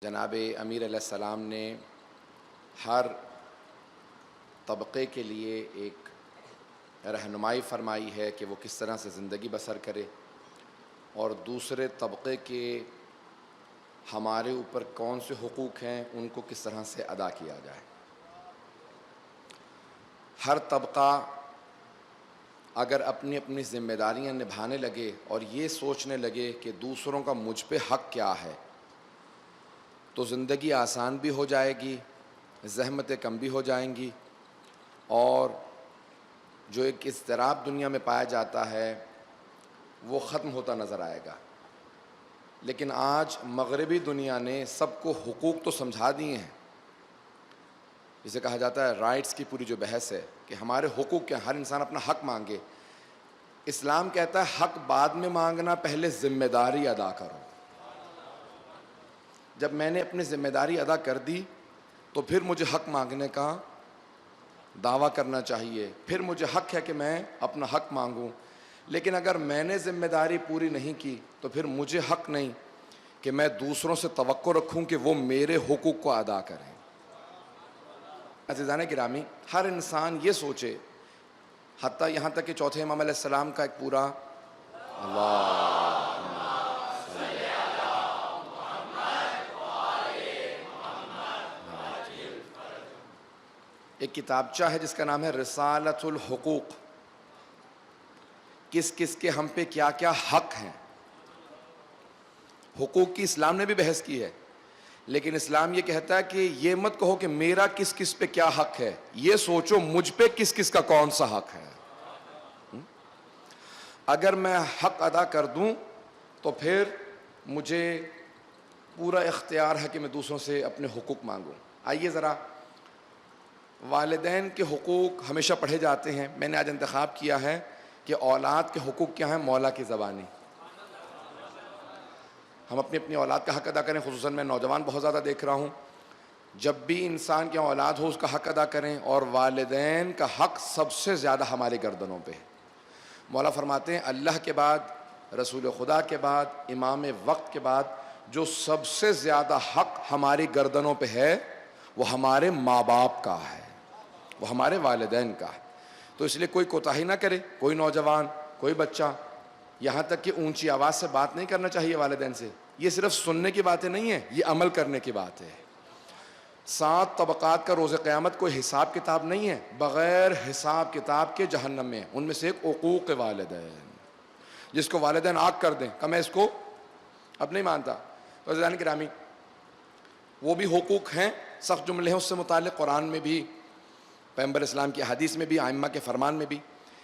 جناب امیر علیہ السلام نے ہر طبقے کے لیے ایک رہنمائی فرمائی ہے کہ وہ کس طرح سے زندگی بسر کرے اور دوسرے طبقے کے ہمارے اوپر کون سے حقوق ہیں ان کو کس طرح سے ادا کیا جائے۔ ہر طبقہ اگر اپنی اپنی ذمہ داریاں نبھانے لگے اور یہ سوچنے لگے کہ دوسروں کا مجھ پہ حق کیا ہے تو زندگی آسان بھی ہو جائے گی، زحمتیں کم بھی ہو جائیں گی، اور جو ایک اضطراب دنیا میں پایا جاتا ہے وہ ختم ہوتا نظر آئے گا۔ لیکن آج مغربی دنیا نے سب کو حقوق تو سمجھا دیے ہیں، جسے کہا جاتا ہے رائٹس کی پوری جو بحث ہے کہ ہمارے حقوق کیا، ہر انسان اپنا حق مانگے۔ اسلام کہتا ہے حق بعد میں مانگنا، پہلے ذمہ داری ادا کرو۔ جب میں نے اپنی ذمہ داری ادا کر دی تو پھر مجھے حق مانگنے کا دعویٰ کرنا چاہیے، پھر مجھے حق ہے کہ میں اپنا حق مانگوں۔ لیکن اگر میں نے ذمہ داری پوری نہیں کی تو پھر مجھے حق نہیں کہ میں دوسروں سے توقع رکھوں کہ وہ میرے حقوق کو ادا کریں۔ عزیزان گرامی، ہر انسان یہ سوچے، حتیٰ یہاں تک کہ چوتھے امام علیہ السلام کا ایک پورا ایک کتابچہ ہے جس کا نام ہے رسالۃ الحقوق، کس کس کے ہم پہ کیا کیا حق ہیں۔ حقوق کی اسلام نے بھی بحث کی ہے، لیکن اسلام یہ کہتا ہے کہ یہ مت کہو کہ میرا کس کس پہ کیا حق ہے، یہ سوچو مجھ پہ کس کس کا کون سا حق ہے۔ اگر میں حق ادا کر دوں تو پھر مجھے پورا اختیار ہے کہ میں دوسروں سے اپنے حقوق مانگوں۔ آئیے ذرا، والدین کے حقوق ہمیشہ پڑھے جاتے ہیں، میں نے آج انتخاب کیا ہے کہ اولاد کے حقوق کیا ہیں مولا کی زبانی۔ ہم اپنی اپنی اولاد کا حق ادا کریں، خصوصاً میں نوجوان بہت زیادہ دیکھ رہا ہوں، جب بھی انسان کی اولاد ہو اس کا حق ادا کریں، اور والدین کا حق سب سے زیادہ ہماری گردنوں پہ ہے۔ مولا فرماتے ہیں اللہ کے بعد، رسول خدا کے بعد، امام وقت کے بعد جو سب سے زیادہ حق ہماری گردنوں پہ ہے وہ ہمارے ماں باپ کا ہے، وہ ہمارے والدین کا ہے۔ تو اس لیے کوئی کوتاہی نہ کرے، کوئی نوجوان، کوئی بچہ، یہاں تک کہ اونچی آواز سے بات نہیں کرنا چاہیے والدین سے۔ یہ صرف سننے کی باتیں نہیں ہیں، یہ عمل کرنے کی بات ہے۔ 7 طبقات کا روز قیامت کوئی حساب کتاب نہیں ہے، بغیر حساب کتاب کے جہنم میں، ان میں سے ایک حقوق والدین، جس کو والدین آگ کر دیں کہ میں اس کو اب نہیں مانتا۔ تو عزیزان گرامی، وہ بھی حقوق ہیں، سخت جملے ہیں اس سے متعلق قرآن میں بھی، پیغمبر اسلام کی حدیث میں بھی، ائمہ کے فرمان میں بھی۔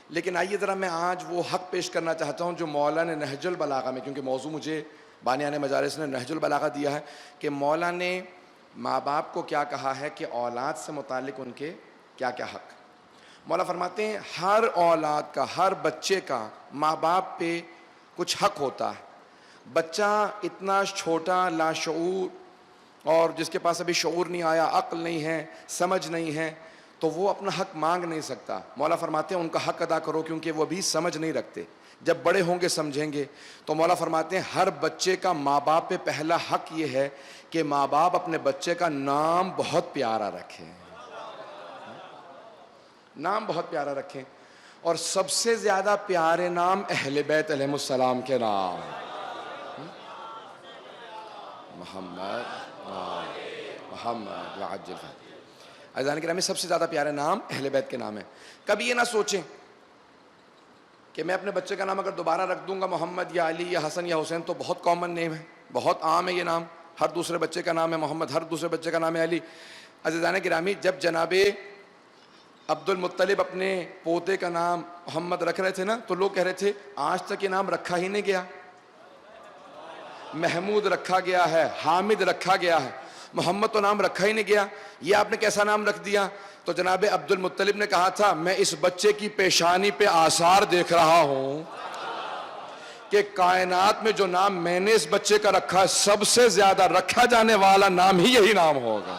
لیکن آئیے ذرا میں آج وہ حق پیش کرنا چاہتا ہوں جو مولا نے نہج البلاغہ میں، کیونکہ موضوع مجھے بانیان مجالس نے نہج البلاغہ دیا ہے، کہ مولا نے ماں باپ کو کیا کہا ہے کہ اولاد سے متعلق ان کے کیا کیا حق۔ مولا فرماتے ہیں ہر اولاد کا، ہر بچے کا ماں باپ پہ کچھ حق ہوتا ہے۔ بچہ اتنا چھوٹا، لاشعور، اور جس کے پاس ابھی شعور نہیں آیا، عقل نہیں ہے، سمجھ نہیں ہے، تو وہ اپنا حق مانگ نہیں سکتا۔ مولا فرماتے ہیں ان کا حق ادا کرو، کیونکہ وہ بھی سمجھ نہیں رکھتے، جب بڑے ہوں گے سمجھیں گے۔ تو مولا فرماتے ہیں ہر بچے کا ماں باپ پہ پہلا حق یہ ہے کہ ماں باپ اپنے بچے کا نام بہت پیارا رکھیں، نام بہت پیارا رکھیں، اور سب سے زیادہ پیارے نام اہل بیت علیہ السلام کے نام، محمد وعجل۔ عزیزان کرام، سب سے زیادہ پیارے نام اہل بیت کے نام ہیں۔ کبھی یہ نہ سوچیں کہ میں اپنے بچے کا نام اگر دوبارہ رکھ دوں گا محمد یا علی یا حسن یا حسین تو بہت کامن نیم ہے، بہت عام ہے یہ نام، ہر دوسرے بچے کا نام ہے محمد، ہر دوسرے بچے کا نام ہے علی۔ عزیزان گرامی، جب جناب عبد المطلب اپنے پوتے کا نام محمد رکھ رہے تھے نا، تو لوگ کہہ رہے تھے آج تک یہ نام رکھا ہی نہیں گیا، محمود رکھا گیا ہے، حامد رکھا گیا ہے، محمد تو نام رکھا ہی نہیں گیا، یہ آپ نے کیسا نام رکھ دیا؟ تو جناب عبد المطلب نے کہا تھا میں اس بچے کی پیشانی پہ آثار دیکھ رہا ہوں کہ کائنات میں جو نام میں نے اس بچے کا رکھا ہے سب سے زیادہ رکھا جانے والا نام ہی یہی نام ہوگا۔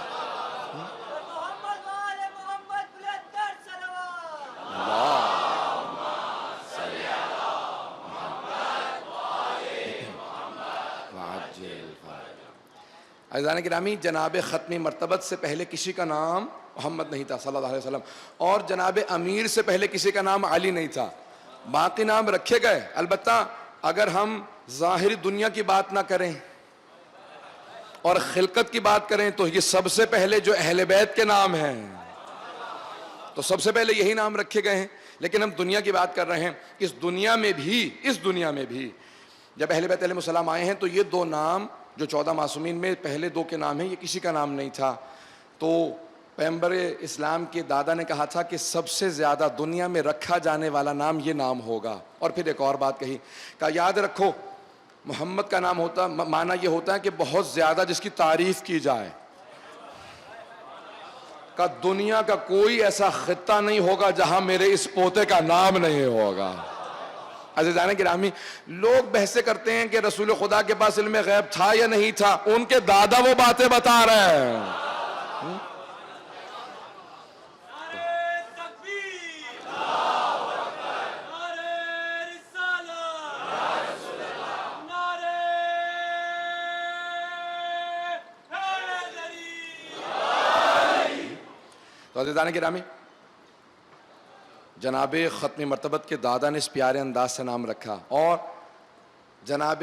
عزیزان گرامی، جناب ختمی مرتبت سے پہلے کسی کا نام محمد نہیں تھا صلی اللہ علیہ وسلم، اور جناب امیر سے پہلے کسی کا نام علی نہیں تھا. باقی نام رکھے گئے. البتہ اگر ہم ظاہری دنیا کی بات نہ کریں اور خلقت کی بات کریں تو یہ سب سے پہلے جو اہل بیت کے نام ہیں تو سب سے پہلے یہی نام رکھے گئے ہیں. لیکن ہم دنیا کی بات کر رہے ہیں. اس دنیا میں بھی جب اہل بیت علیہ السلام آئے ہیں تو یہ دو نام جو 14 معصومین میں پہلے دو کے نام ہیں، یہ کسی کا نام نہیں تھا. تو پیغمبر اسلام کے دادا نے کہا تھا کہ سب سے زیادہ دنیا میں رکھا جانے والا نام یہ نام ہوگا. اور پھر ایک اور بات کہی کہ یاد رکھو محمد کا نام ہوتا معنی یہ ہوتا ہے کہ بہت زیادہ جس کی تعریف کی جائے. کہ دنیا کا کوئی ایسا خطہ نہیں ہوگا جہاں میرے اس پوتے کا نام نہیں ہوگا. عزیزان گرامی، لوگ بحثیں کرتے ہیں کہ رسول خدا کے پاس علم غیب تھا یا نہیں تھا. ان کے دادا وہ باتیں بتا رہے ہیں. تو عزیزان گرامی، جناب ختم مرتبت کے دادا نے اس پیارے انداز سے نام رکھا، اور جناب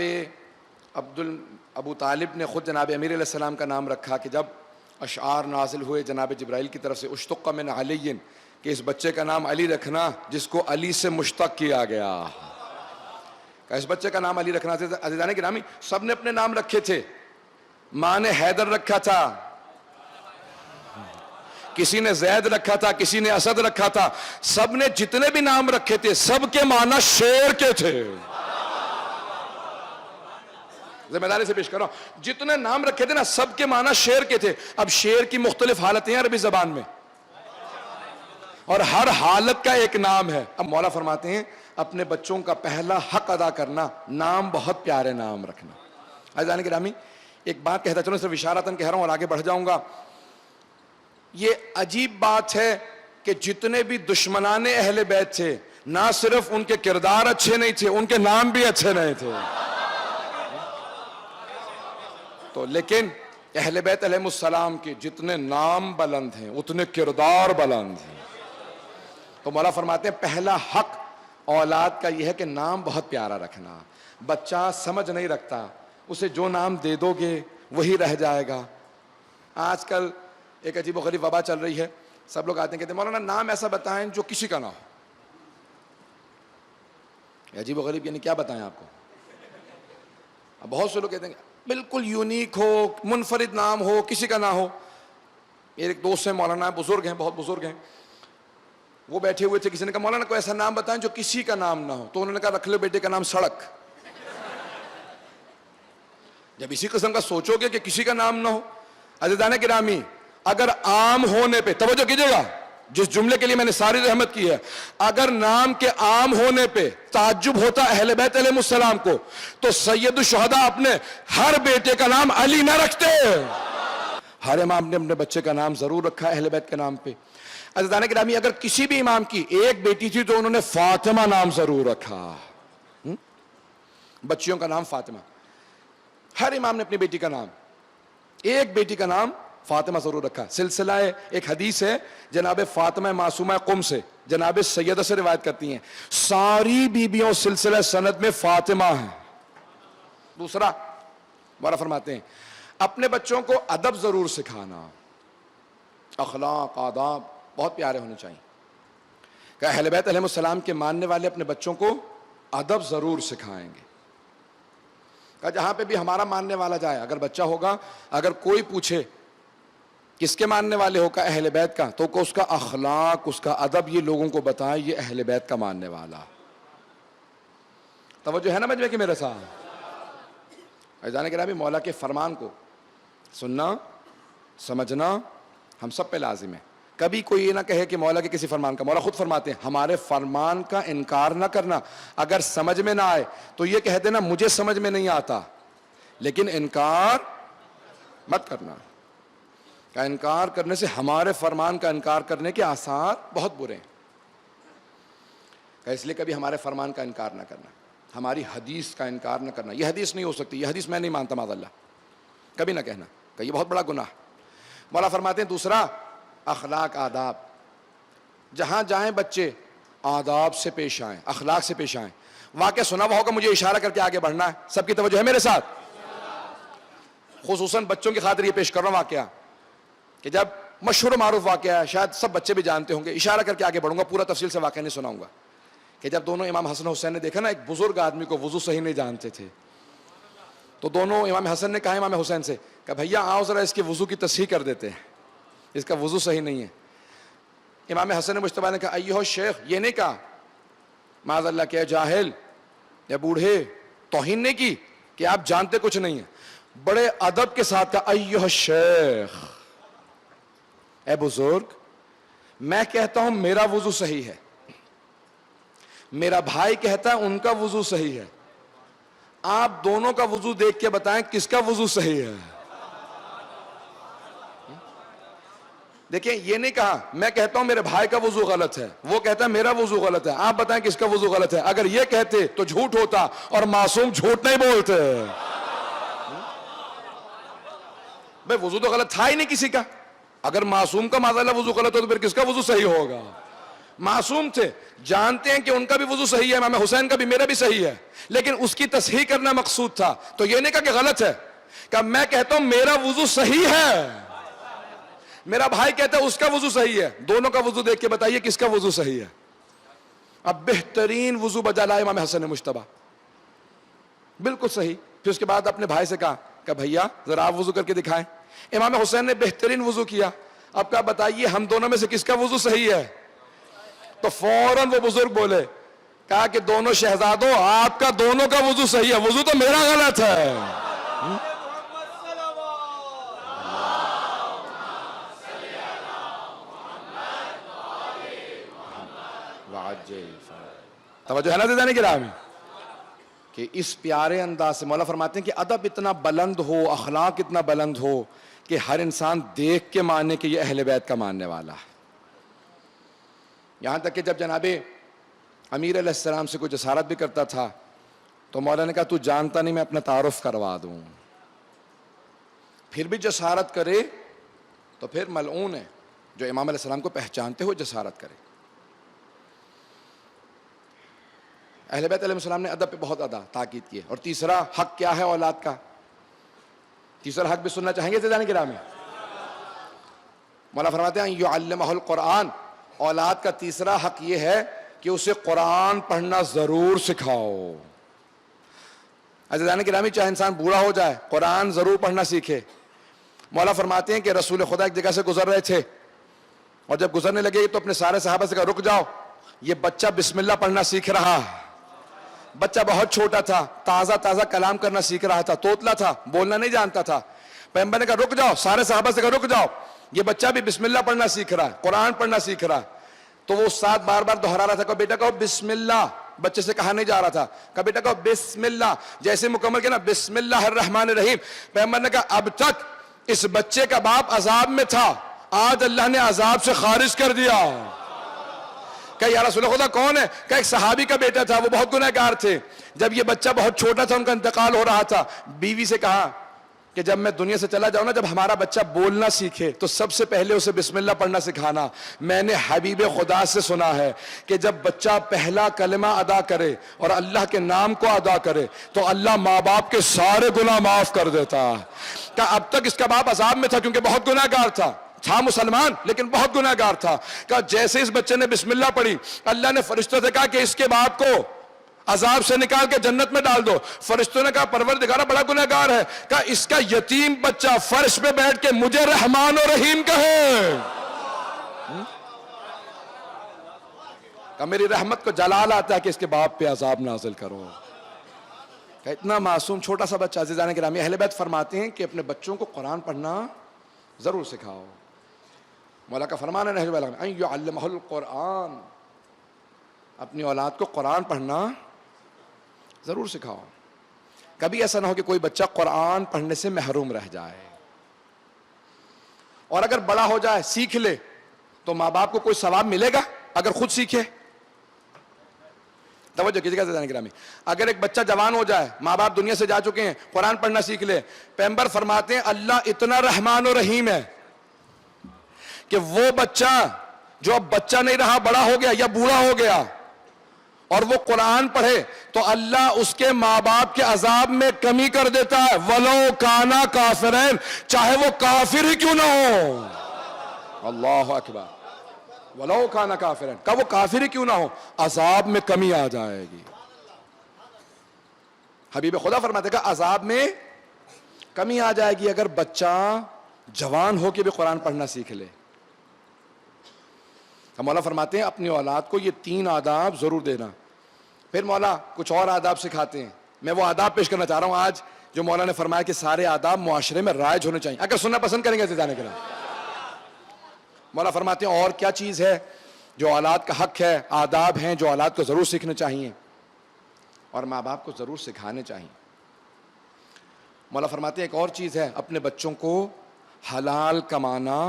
ابو طالب نے خود جناب امیر علیہ السلام کا نام رکھا کہ جب اشعار نازل ہوئے جناب جبرائیل کی طرف سے اشتق من علی، کہ اس بچے کا نام علی رکھنا جس کو علی سے مشتق کیا گیا، کہ اس بچے کا نام علی رکھنا. عزیزان گرامی، سب نے اپنے نام رکھے تھے. ماں نے حیدر رکھا تھا، کسی نے زید رکھا تھا، کسی نے اسد رکھا تھا. سب نے جتنے بھی نام رکھے تھے سب کے معنی شیر کے تھے. ذمہ داری سے پیش کر رہا ہوں، جتنے نام رکھے تھے نا سب کے معنی شیر کے تھے. اب شیر کی مختلف حالتیں ہیں عربی زبان میں، اور ہر حالت کا ایک نام ہے. اب مولا فرماتے ہیں اپنے بچوں کا پہلا حق ادا کرنا، نام بہت پیارے نام رکھنا. عزیزان گرامی، ایک بات کہتا چلوں، صرف اشارتاً کہہ رہا ہوں اور آگے بڑھ جاؤں گا. یہ عجیب بات ہے کہ جتنے بھی دشمنان اہل بیت تھے، نہ صرف ان کے کردار اچھے نہیں تھے، ان کے نام بھی اچھے نہیں تھے. تو لیکن اہل بیت علیہ السلام کے جتنے نام بلند ہیں اتنے کردار بلند ہیں. تو مولا فرماتے ہیں پہلا حق اولاد کا یہ ہے کہ نام بہت پیارا رکھنا. بچہ سمجھ نہیں رکھتا، اسے جو نام دے دو گے وہی رہ جائے گا. آج کل ایک عجیب و غریب وبا چل رہی ہے. سب لوگ آتے ہیں کہتے ہیں مولانا نام ایسا بتائیں جو کسی کا نہ ہو. عجیب و غریب یعنی کیا بتائیں آپ کو؟ اب بہت سے لوگ کہتے ہیں بالکل یونیک ہو، منفرد نام ہو، کسی کا نہ ہو. میرے ایک دوست ہیں مولانا، بزرگ ہیں، بہت بزرگ ہیں. وہ بیٹھے ہوئے تھے، کسی نے کہا مولانا کوئی ایسا نام بتائیں جو کسی کا نام نہ ہو. تو انہوں نے کہا رکھ لو بیٹے کا نام سڑک. جب اسی قسم کا سوچو گے کہ کسی کا نام نہ ہو. عزیزان گرامی، اگر عام ہونے پہ توجہ کیجئے گا، جس جملے کے لیے میں نے ساری رحمت کی ہے، اگر نام کے عام ہونے پہ تعجب ہوتا اہل بیت علیہ السلام کو تو سید الشہداء اپنے ہر بیٹے کا نام علی نہ رکھتے. ہر امام نے اپنے بچے کا نام ضرور رکھا اہل بیت کے نام پہ. عزیزان گرامی، اگر کسی بھی امام کی ایک بیٹی تھی تو انہوں نے فاطمہ نام ضرور رکھا. بچیوں کا نام فاطمہ. ہر امام نے اپنی بیٹی کا نام، ایک بیٹی کا نام فاطمہ ضرور رکھا. سلسلہ ایک حدیث ہے جناب فاطمہ معصومہ قم سے، جناب سیدہ سے روایت کرتی ہیں ساری بیبیوں سلسلہ سند میں فاطمہ ہیں. دوسرا مولا فرماتے ہیں اپنے بچوں کو ادب ضرور سکھانا. اخلاق آداب بہت پیارے ہونے چاہیے. کہ اہل بیت علیہ السلام کے ماننے والے اپنے بچوں کو ادب ضرور سکھائیں گے. کہ جہاں پہ بھی ہمارا ماننے والا جائے، اگر بچہ ہوگا، اگر کوئی پوچھے کس کے ماننے والے ہو کا اہل بیت کا، تو اس کا اخلاق، اس کا ادب یہ لوگوں کو بتائیں یہ اہل بیت کا ماننے والا. توجہ ہے نا مجمع کی میرے ساتھ؟ عزیزان گرامی، مولا کے فرمان کو سننا سمجھنا ہم سب پہ لازم ہے. کبھی کوئی یہ نہ کہے کہ مولا کے کسی فرمان کا، مولا خود فرماتے ہیں ہمارے فرمان کا انکار نہ کرنا. اگر سمجھ میں نہ آئے تو یہ کہہ دینا مجھے سمجھ میں نہیں آتا، لیکن انکار مت کرنا. کا انکار کرنے سے ہمارے فرمان کا انکار کرنے کے آثار بہت برے ہیں. اس لیے کبھی ہمارے فرمان کا انکار نہ کرنا، ہماری حدیث کا انکار نہ کرنا. یہ حدیث نہیں ہو سکتی، یہ حدیث میں نہیں مانتا معاذ اللہ، کبھی نہ کہنا. کہ یہ بہت بڑا گناہ. مولا فرماتے ہیں دوسرا اخلاق آداب. جہاں جائیں بچے آداب سے پیش آئیں, اخلاق سے پیش آئیں. واقعہ سنا ہوا ہوگا, مجھے اشارہ کر کے آگے بڑھنا ہے, سب کی توجہ ہے میرے ساتھ. خصوصاً بچوں کی خاطر یہ پیش کر رہا ہوں واقعہ کہ جب مشہور و معروف واقعہ ہے, شاید سب بچے بھی جانتے ہوں گے, اشارہ کر کے آگے بڑھوں گا, پورا تفصیل سے واقعہ نہیں سناؤں گا. کہ جب دونوں امام حسن و حسین نے دیکھا نا ایک بزرگ آدمی کو وضو صحیح نہیں جانتے تھے, تو دونوں امام حسن نے کہا امام حسین سے کہ بھیا آؤ ذرا اس کے وضو کی تصحیح کر دیتے ہیں, اس کا وضو صحیح نہیں ہے. امام حسن مجتبی نے کہا ایہو شیخ, یہ نہیں کہا معاذ اللہ کہ جاہل یا بوڑھے, توہین نہیں کی کہ آپ جانتے کچھ نہیں ہیں, بڑے ادب کے ساتھ کہا ایہو شیخ, اے بزرگ میں کہتا ہوں میرا وضو صحیح ہے, میرا بھائی کہتا ہے ان کا وضو صحیح ہے, آپ دونوں کا وضو دیکھ کے بتائیں کس کا وضو صحیح ہے. دیکھیں یہ نہیں کہا میں کہتا ہوں میرے بھائی کا وضو غلط ہے, وہ کہتا ہے میرا وضو غلط ہے, آپ بتائیں کس کا وضو غلط ہے. اگر یہ کہتے تو جھوٹ ہوتا, اور معصوم جھوٹ نہیں بولتے. بھئی وضو تو غلط تھا ہی نہیں کسی کا, اگر معصوم کا معاذ اللہ وضو غلط ہو تو پھر کس کا وضو صحیح ہوگا. معصوم تھے, جانتے ہیں کہ ان کا بھی وضو صحیح ہے, امام حسین کا بھی, میرا بھی صحیح ہے, لیکن اس کی تصحیح کرنا مقصود تھا. تو یہ نہیں کہا کہ غلط ہے, کہ میں کہتا ہوں میرا وضو صحیح ہے, میرا بھائی کہتا ہے اس کا وضو صحیح ہے, دونوں کا وضو دیکھ کے بتائیے کس کا وضو صحیح ہے. اب بہترین وضو بجا لایا امام حسن مجتبی, بالکل صحیح. پھر اس کے بعد اپنے بھائی سے کہا کہ بھیا ذرا آپ وضو کر کے دکھائیں. امام حسین نے بہترین وضو کیا. اب کہا بتائیے ہم دونوں میں سے کس کا وضو صحیح ہے. تو فوراً وہ بزرگ بولے, کہا کہ دونوں شہزادوں آپ کا دونوں کا وضو صحیح ہے, وضو تو میرا غلط ہے. توجہ ہے نا دیدانی گرامی, کہ اس پیارے انداز سے مولا فرماتے ہیں کہ ادب اتنا بلند ہو, اخلاق اتنا بلند ہو کہ ہر انسان دیکھ کے مانے کہ یہ اہل بیت کا ماننے والا ہے. یہاں تک کہ جب جناب امیر علیہ السلام سے کوئی جسارت بھی کرتا تھا تو مولا نے کہا تو جانتا نہیں, میں اپنا تعارف کروا دوں. پھر بھی جسارت کرے تو پھر ملعون ہے جو امام علیہ السلام کو پہچانتے ہوئے جسارت کرے. اہل بیت علیہ السلام نے ادب پہ بہت تاکید کی ہے. اور تیسرا حق کیا ہے اولاد کا, تیسرا حق بھی سننا چاہیں گے زیدان گرامی. مولا فرماتے ہیں یعلمہ القرآن, اولاد کا تیسرا حق یہ ہے کہ اسے قرآن پڑھنا ضرور سکھاؤ. عزیزان گرامی چاہے انسان بوڑھا ہو جائے قرآن ضرور پڑھنا سیکھے. مولا فرماتے ہیں کہ رسول خدا ایک جگہ سے گزر رہے تھے, اور جب گزرنے لگے تو اپنے سارے صحابہ سے کہا رک جاؤ, یہ بچہ بسم اللہ پڑھنا سیکھ رہا ہے. بچہ بہت چھوٹا تھا, تازہ تازہ کلام کرنا سیکھ رہا تھا, توتلا تھا, بولنا نہیں جانتا تھا. پیغمبر نے کہا رک جاؤ, سارے صحابہ سے کہا رک جاؤ, یہ بچہ بھی بسم اللہ پڑھنا سیکھ رہا ہے, قرآن پڑھنا سیکھ رہا ہے. تو وہ استاد بار بار دہرا رہا تھا کہ بیٹا کہو بسم اللہ, بچے سے کہا نہیں جا رہا تھا, کہ بیٹا کہو بسم اللہ. جیسے مکمل کیا نا بسم اللہ الرحمن الرحیم, پیغمبر نے کہا اب تک اس بچے کا باپ عذاب میں تھا, آج اللہ نے عذاب سے خارج کر دیا. کہ یا رسول خدا کون ہے؟ کہ ایک صحابی کا بیٹا تھا, وہ بہت گنہگار تھے. جب یہ بچہ بہت چھوٹا تھا, ان کا انتقال ہو رہا تھا, بیوی سے کہا کہ جب میں دنیا سے چلا جاؤں نا, جب ہمارا بچہ بولنا سیکھے تو سب سے پہلے اسے بسم اللہ پڑھنا سکھانا. میں نے حبیب خدا سے سنا ہے کہ جب بچہ پہلا کلمہ ادا کرے اور اللہ کے نام کو ادا کرے تو اللہ ماں باپ کے سارے گناہ معاف کر دیتا. کہ اب تک اس کا باپ عذاب میں تھا کیونکہ بہت گنہگار تھا مسلمان لیکن بہت گنہگار تھا. کہ جیسے اس بچے نے بسم اللہ پڑھی, اللہ نے فرشتوں سے کہا کہ اس کے باپ کو عذاب سے نکال کے جنت میں ڈال دو. فرشتوں نے کہا پروردگارہ بڑا گنہگار ہے, کہ اس کا یتیم بچہ فرش پہ بیٹھ کے مجھے رحمان و رحیم کہے, کہ میری رحمت کو جلال آتا ہے کہ اس کے باپ پہ عذاب نازل کرو. کہ اتنا معصوم چھوٹا سا بچہ. عزیزان گرامی اہل بیت فرماتے ہیں کہ اپنے بچوں کو قرآن پڑھنا ضرور سکھاؤ. مولا کا فرمان ہے نہج البلاغہ ان یعلمہ القرآن, اپنی اولاد کو قرآن پڑھنا ضرور سکھاؤ. کبھی ایسا نہ ہو کہ کوئی بچہ قرآن پڑھنے سے محروم رہ جائے, اور اگر بڑا ہو جائے سیکھ لے تو ماں باپ کو کوئی ثواب ملے گا اگر خود سیکھے؟ توجہ کیجیے گا گرامی، اگر ایک بچہ جوان ہو جائے، ماں باپ دنیا سے جا چکے ہیں، قرآن پڑھنا سیکھ لے، پیغمبر فرماتے ہیں اللہ اتنا رحمان و رحیم ہے کہ وہ بچہ جو اب بچہ نہیں رہا، بڑا ہو گیا یا بوڑھا ہو گیا اور وہ قرآن پڑھے تو اللہ اس کے ماں باپ کے عذاب میں کمی کر دیتا ہے، وَلَوْ كَانَا كَافِرًا، چاہے وہ کافر ہی کیوں نہ ہو۔ اللہ اکبر، وَلَوْ كَانَا كَافِرًا، کہ وہ کافر ہی کیوں نہ ہو، عذاب میں کمی آ جائے گی۔ حبیب خدا فرماتے ہیں کہ عذاب میں کمی آ جائے گی اگر بچہ جوان ہو کے بھی قرآن پڑھنا سیکھ لے۔ مولا فرماتے ہیں اپنی اولاد کو یہ 3 آداب ضرور دینا۔ پھر مولا کچھ اور آداب سکھاتے ہیں، میں وہ آداب پیش کرنا چاہ رہا ہوں آج جو مولا نے فرمایا کہ سارے آداب معاشرے میں رائج ہونے چاہیے، اگر سننا پسند کریں گے عزیزان کرام۔ مولا فرماتے ہیں اور کیا چیز ہے جو اولاد کا حق ہے، آداب ہیں جو اولاد کو ضرور سیکھنے چاہیے اور ماں باپ کو ضرور سکھانے چاہیے۔ مولا فرماتے ہیں ایک اور چیز ہے، اپنے بچوں کو حلال کمانا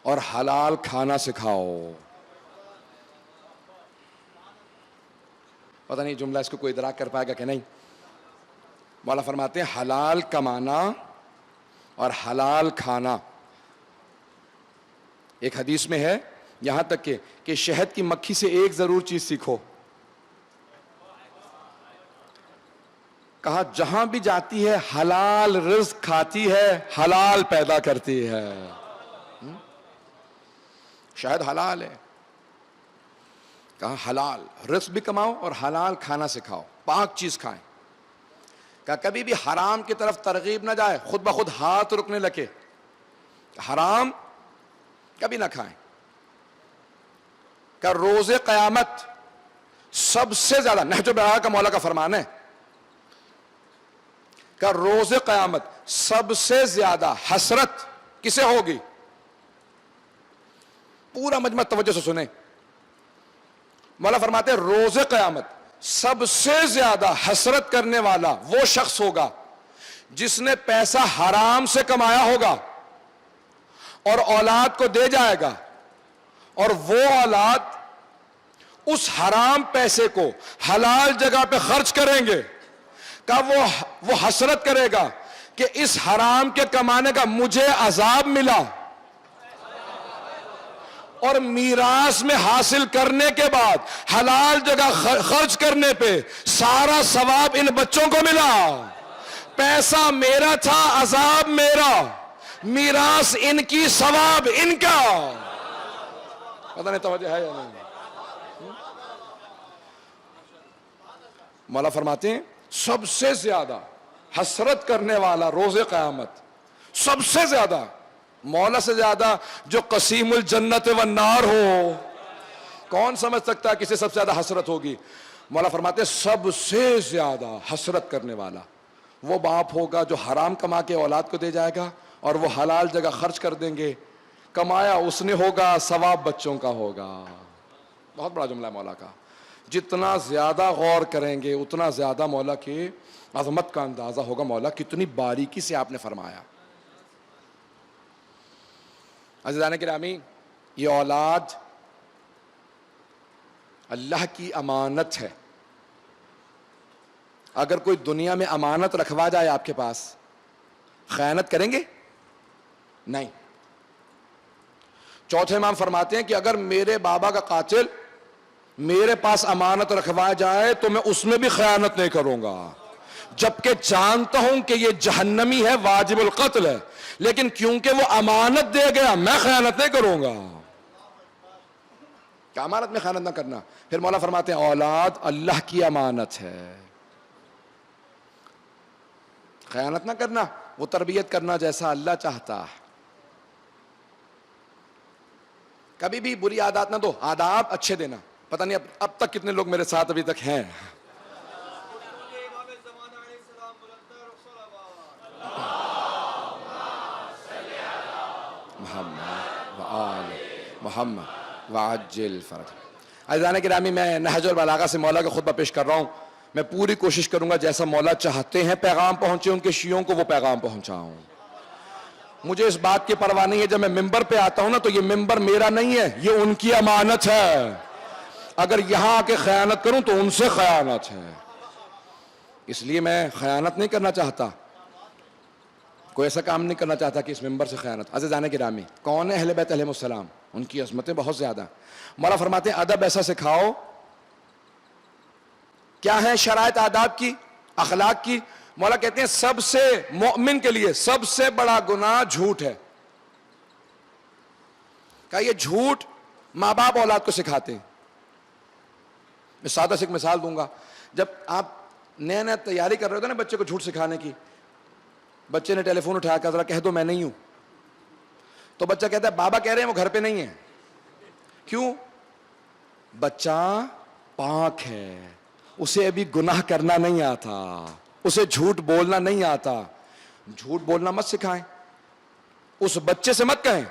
اور حلال کھانا سکھاؤ۔ پتہ نہیں جملہ اس کو کوئی ادراک کر پائے گا کہ نہیں۔ مولا فرماتے ہیں حلال کمانا اور حلال کھانا۔ ایک حدیث میں ہے یہاں تک کہ شہد کی مکھی سے ایک ضرور چیز سیکھو، کہا جہاں بھی جاتی ہے حلال رزق کھاتی ہے، حلال پیدا کرتی ہے۔ شہد حلال ہے، کہا حلال رزق بھی کماؤ اور حلال کھانا سکھاؤ، پاک چیز کھائیں۔ کہا کبھی بھی حرام کی طرف ترغیب نہ جائے، خود بخود ہاتھ رکنے لگے، حرام کبھی نہ کھائیں۔ کہ روز قیامت سب سے زیادہ، نہج البلاغہ کا مولا کا فرمان ہے کہ روز قیامت سب سے زیادہ حسرت کسے ہوگی؟ پورا مجمع توجہ سے سنیں، مولا فرماتے ہیں روز قیامت سب سے زیادہ حسرت کرنے والا وہ شخص ہوگا جس نے پیسہ حرام سے کمایا ہوگا اور اولاد کو دے جائے گا، اور وہ اولاد اس حرام پیسے کو حلال جگہ پہ خرچ کریں گے، کہ وہ حسرت کرے گا کہ اس حرام کے کمانے کا مجھے عذاب ملا، اور میراث میں حاصل کرنے کے بعد حلال جگہ خرچ کرنے پہ سارا ثواب ان بچوں کو ملا۔ پیسہ میرا تھا، عذاب میرا، میراث ان کی، ثواب ان کا۔ پتہ نہیں توجہ ہے یا نہیں؟ مولا فرماتے ہیں سب سے زیادہ حسرت کرنے والا روز قیامت، سب سے زیادہ، مولا سے زیادہ جو قسیم الجنت والنار ہو، کون سمجھ سکتا ہے کسے سب سے زیادہ حسرت ہوگی؟ مولا فرماتے ہیں سب سے زیادہ حسرت کرنے والا وہ باپ ہوگا جو حرام کما کے اولاد کو دے جائے گا اور وہ حلال جگہ خرچ کر دیں گے، کمایا اس نے ہوگا، ثواب بچوں کا ہوگا۔ بہت بڑا جملہ ہے مولا کا، جتنا زیادہ غور کریں گے اتنا زیادہ مولا کی عظمت کا اندازہ ہوگا، مولا کتنی باریکی سے آپ نے فرمایا۔ عزیزان گرامی، یہ اولاد اللہ کی امانت ہے۔ اگر کوئی دنیا میں امانت رکھوا جائے آپ کے پاس، خیانت کریں گے؟ نہیں۔ چوتھے امام فرماتے ہیں کہ اگر میرے بابا کا قاتل میرے پاس امانت رکھوا جائے تو میں اس میں بھی خیانت نہیں کروں گا، جبکہ جانتا ہوں کہ یہ جہنمی ہے، واجب القتل ہے، لیکن کیونکہ وہ امانت دے گیا میں خیانت نہیں کروں گا۔ کہ امانت میں خیانت نہ کرنا۔ پھر مولا فرماتے ہیں اولاد اللہ کی امانت ہے، خیانت نہ کرنا، وہ تربیت کرنا جیسا اللہ چاہتا ہے۔ کبھی بھی بری عادات نہ دو، آداب اچھے دینا۔ پتہ نہیں اب تک کتنے لوگ میرے ساتھ ابھی تک ہیں۔ محمد وعجل فرج۔ عزیزان گرامی، میں نہج البلاغہ سے مولا کا خطبہ پیش کر رہا ہوں۔ میں پوری کوشش کروں گا جیسا مولا چاہتے ہیں پیغام پہنچے ان کے شیعوں کو، وہ پیغام پہنچاؤں۔ مجھے اس بات کی پرواہ نہیں ہے، جب میں ممبر پہ آتا ہوں نا تو یہ ممبر میرا نہیں ہے، یہ ان کی امانت ہے۔ اگر یہاں آ کے خیانت کروں تو ان سے خیانت ہے. اس لیے میں خیانت نہیں کرنا چاہتا, کوئی ایسا کام نہیں کرنا چاہتا کہ اس ممبر سے خیانت. عزیزان گرامی, کون ہے اہل بیت علیہ السلام؟ ان کی عظمتیں بہت زیادہ. مولا فرماتے ہیں ادب ایسا سکھاؤ. کیا ہے شرائط آداب کی, اخلاق کی؟ مولا کہتے ہیں سب سے مومن کے لیے سب سے بڑا گناہ جھوٹ ہے. کہ یہ جھوٹ ماں باپ اولاد کو سکھاتے ہیں. میں سادہ سے ایک مثال دوں گا. جب آپ نیا نیا تیاری کر رہے ہوتے نا بچے کو جھوٹ سکھانے کی, بچے نے ٹیلی فون اٹھایا کہ ذرا کہہ دو میں نہیں ہوں, تو بچہ کہتا ہے بابا کہہ رہے ہیں وہ گھر پہ نہیں ہے. کیوں؟ بچہ پاک ہے, اسے ابھی گناہ کرنا نہیں آتا, اسے جھوٹ بولنا نہیں آتا. جھوٹ بولنا مت سکھائیں, اس بچے سے مت کہیں.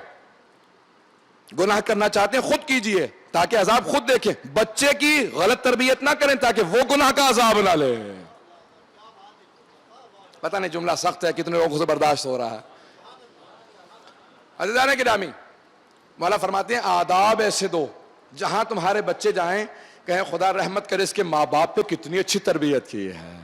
گناہ کرنا چاہتے ہیں خود کیجئے تاکہ عذاب خود دیکھیں. بچے کی غلط تربیت نہ کریں تاکہ وہ گناہ کا عذاب نہ لے. پتہ نہیں جملہ سخت ہے, کتنے لوگوں سے برداشت ہو رہا ہے. عزیزان گرامی, مولا فرماتے ہیں آداب ایسے دو جہاں تمہارے بچے جائیں کہیں خدا رحمت کرے اس کے ماں باپ پہ کتنی اچھی تربیت کی ہے,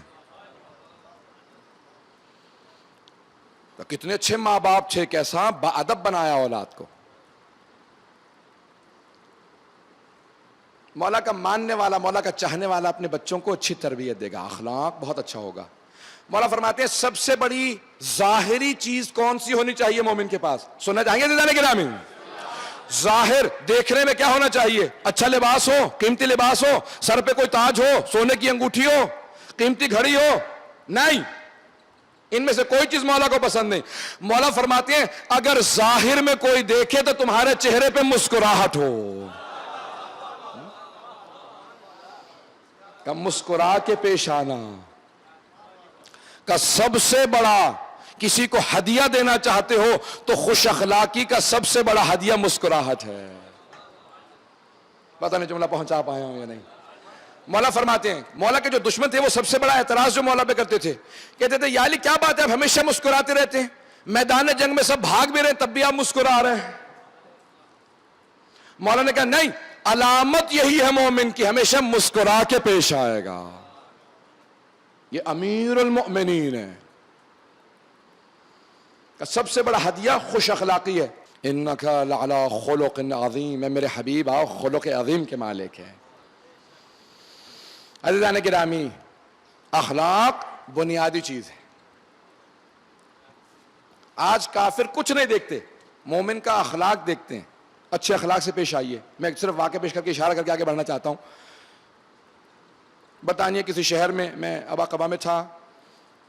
کتنے اچھے ماں باپ تھے, کیسا با ادب بنایا اولاد کو. مولا کا ماننے والا, مولا کا چاہنے والا اپنے بچوں کو اچھی تربیت دے گا, اخلاق بہت اچھا ہوگا. مولا فرماتے ہیں سب سے بڑی ظاہری چیز کون سی ہونی چاہیے مومن کے پاس؟ سننا چاہیں گے عزیزان گرامی؟ ظاہر دیکھنے میں کیا ہونا چاہیے؟ اچھا لباس ہو, قیمتی لباس ہو, سر پہ کوئی تاج ہو, سونے کی انگوٹھی ہو, قیمتی گھڑی ہو؟ نہیں, ان میں سے کوئی چیز مولا کو پسند نہیں. مولا فرماتے ہیں اگر ظاہر میں کوئی دیکھے تو تمہارے چہرے پہ مسکراہٹ ہو. کہ مسکرا کے پیش آنا. کا سب سے بڑا, کسی کو ہدیہ دینا چاہتے ہو تو خوش اخلاقی کا سب سے بڑا ہدیہ مسکراہٹ ہے. پتہ نہیں جملہ پہنچا پایا ہوں یا نہیں. مولا فرماتے ہیں مولا کے جو دشمن تھے وہ سب سے بڑا اعتراض جو مولا پہ کرتے تھے, کہتے تھے یا علی کیا بات ہے آپ ہمیشہ مسکراتے رہتے ہیں, میدان جنگ میں سب بھاگ بھی رہے تب بھی آپ مسکرا رہے ہیں. مولا نے کہا نہیں, علامت یہی ہے مومن کی, ہمیشہ مسکرا کے پیش آئے گا. یہ امیر المؤمنین ہے. سب سے بڑا ہدیہ خوش اخلاقی ہے. انک لعلی خلق عظیم, میں میرے حبیب آؤ خلق عظیم کے مالک ہیں. عزیزان گرامی, اخلاق بنیادی چیز ہے. آج کافر کچھ نہیں دیکھتے, مومن کا اخلاق دیکھتے ہیں. اچھے اخلاق سے پیش آئیے. میں صرف واقعہ پیش کر کے اشارہ کر کے آگے بڑھنا چاہتا ہوں. بتانیے کسی شہر میں ابا قبا میں تھا,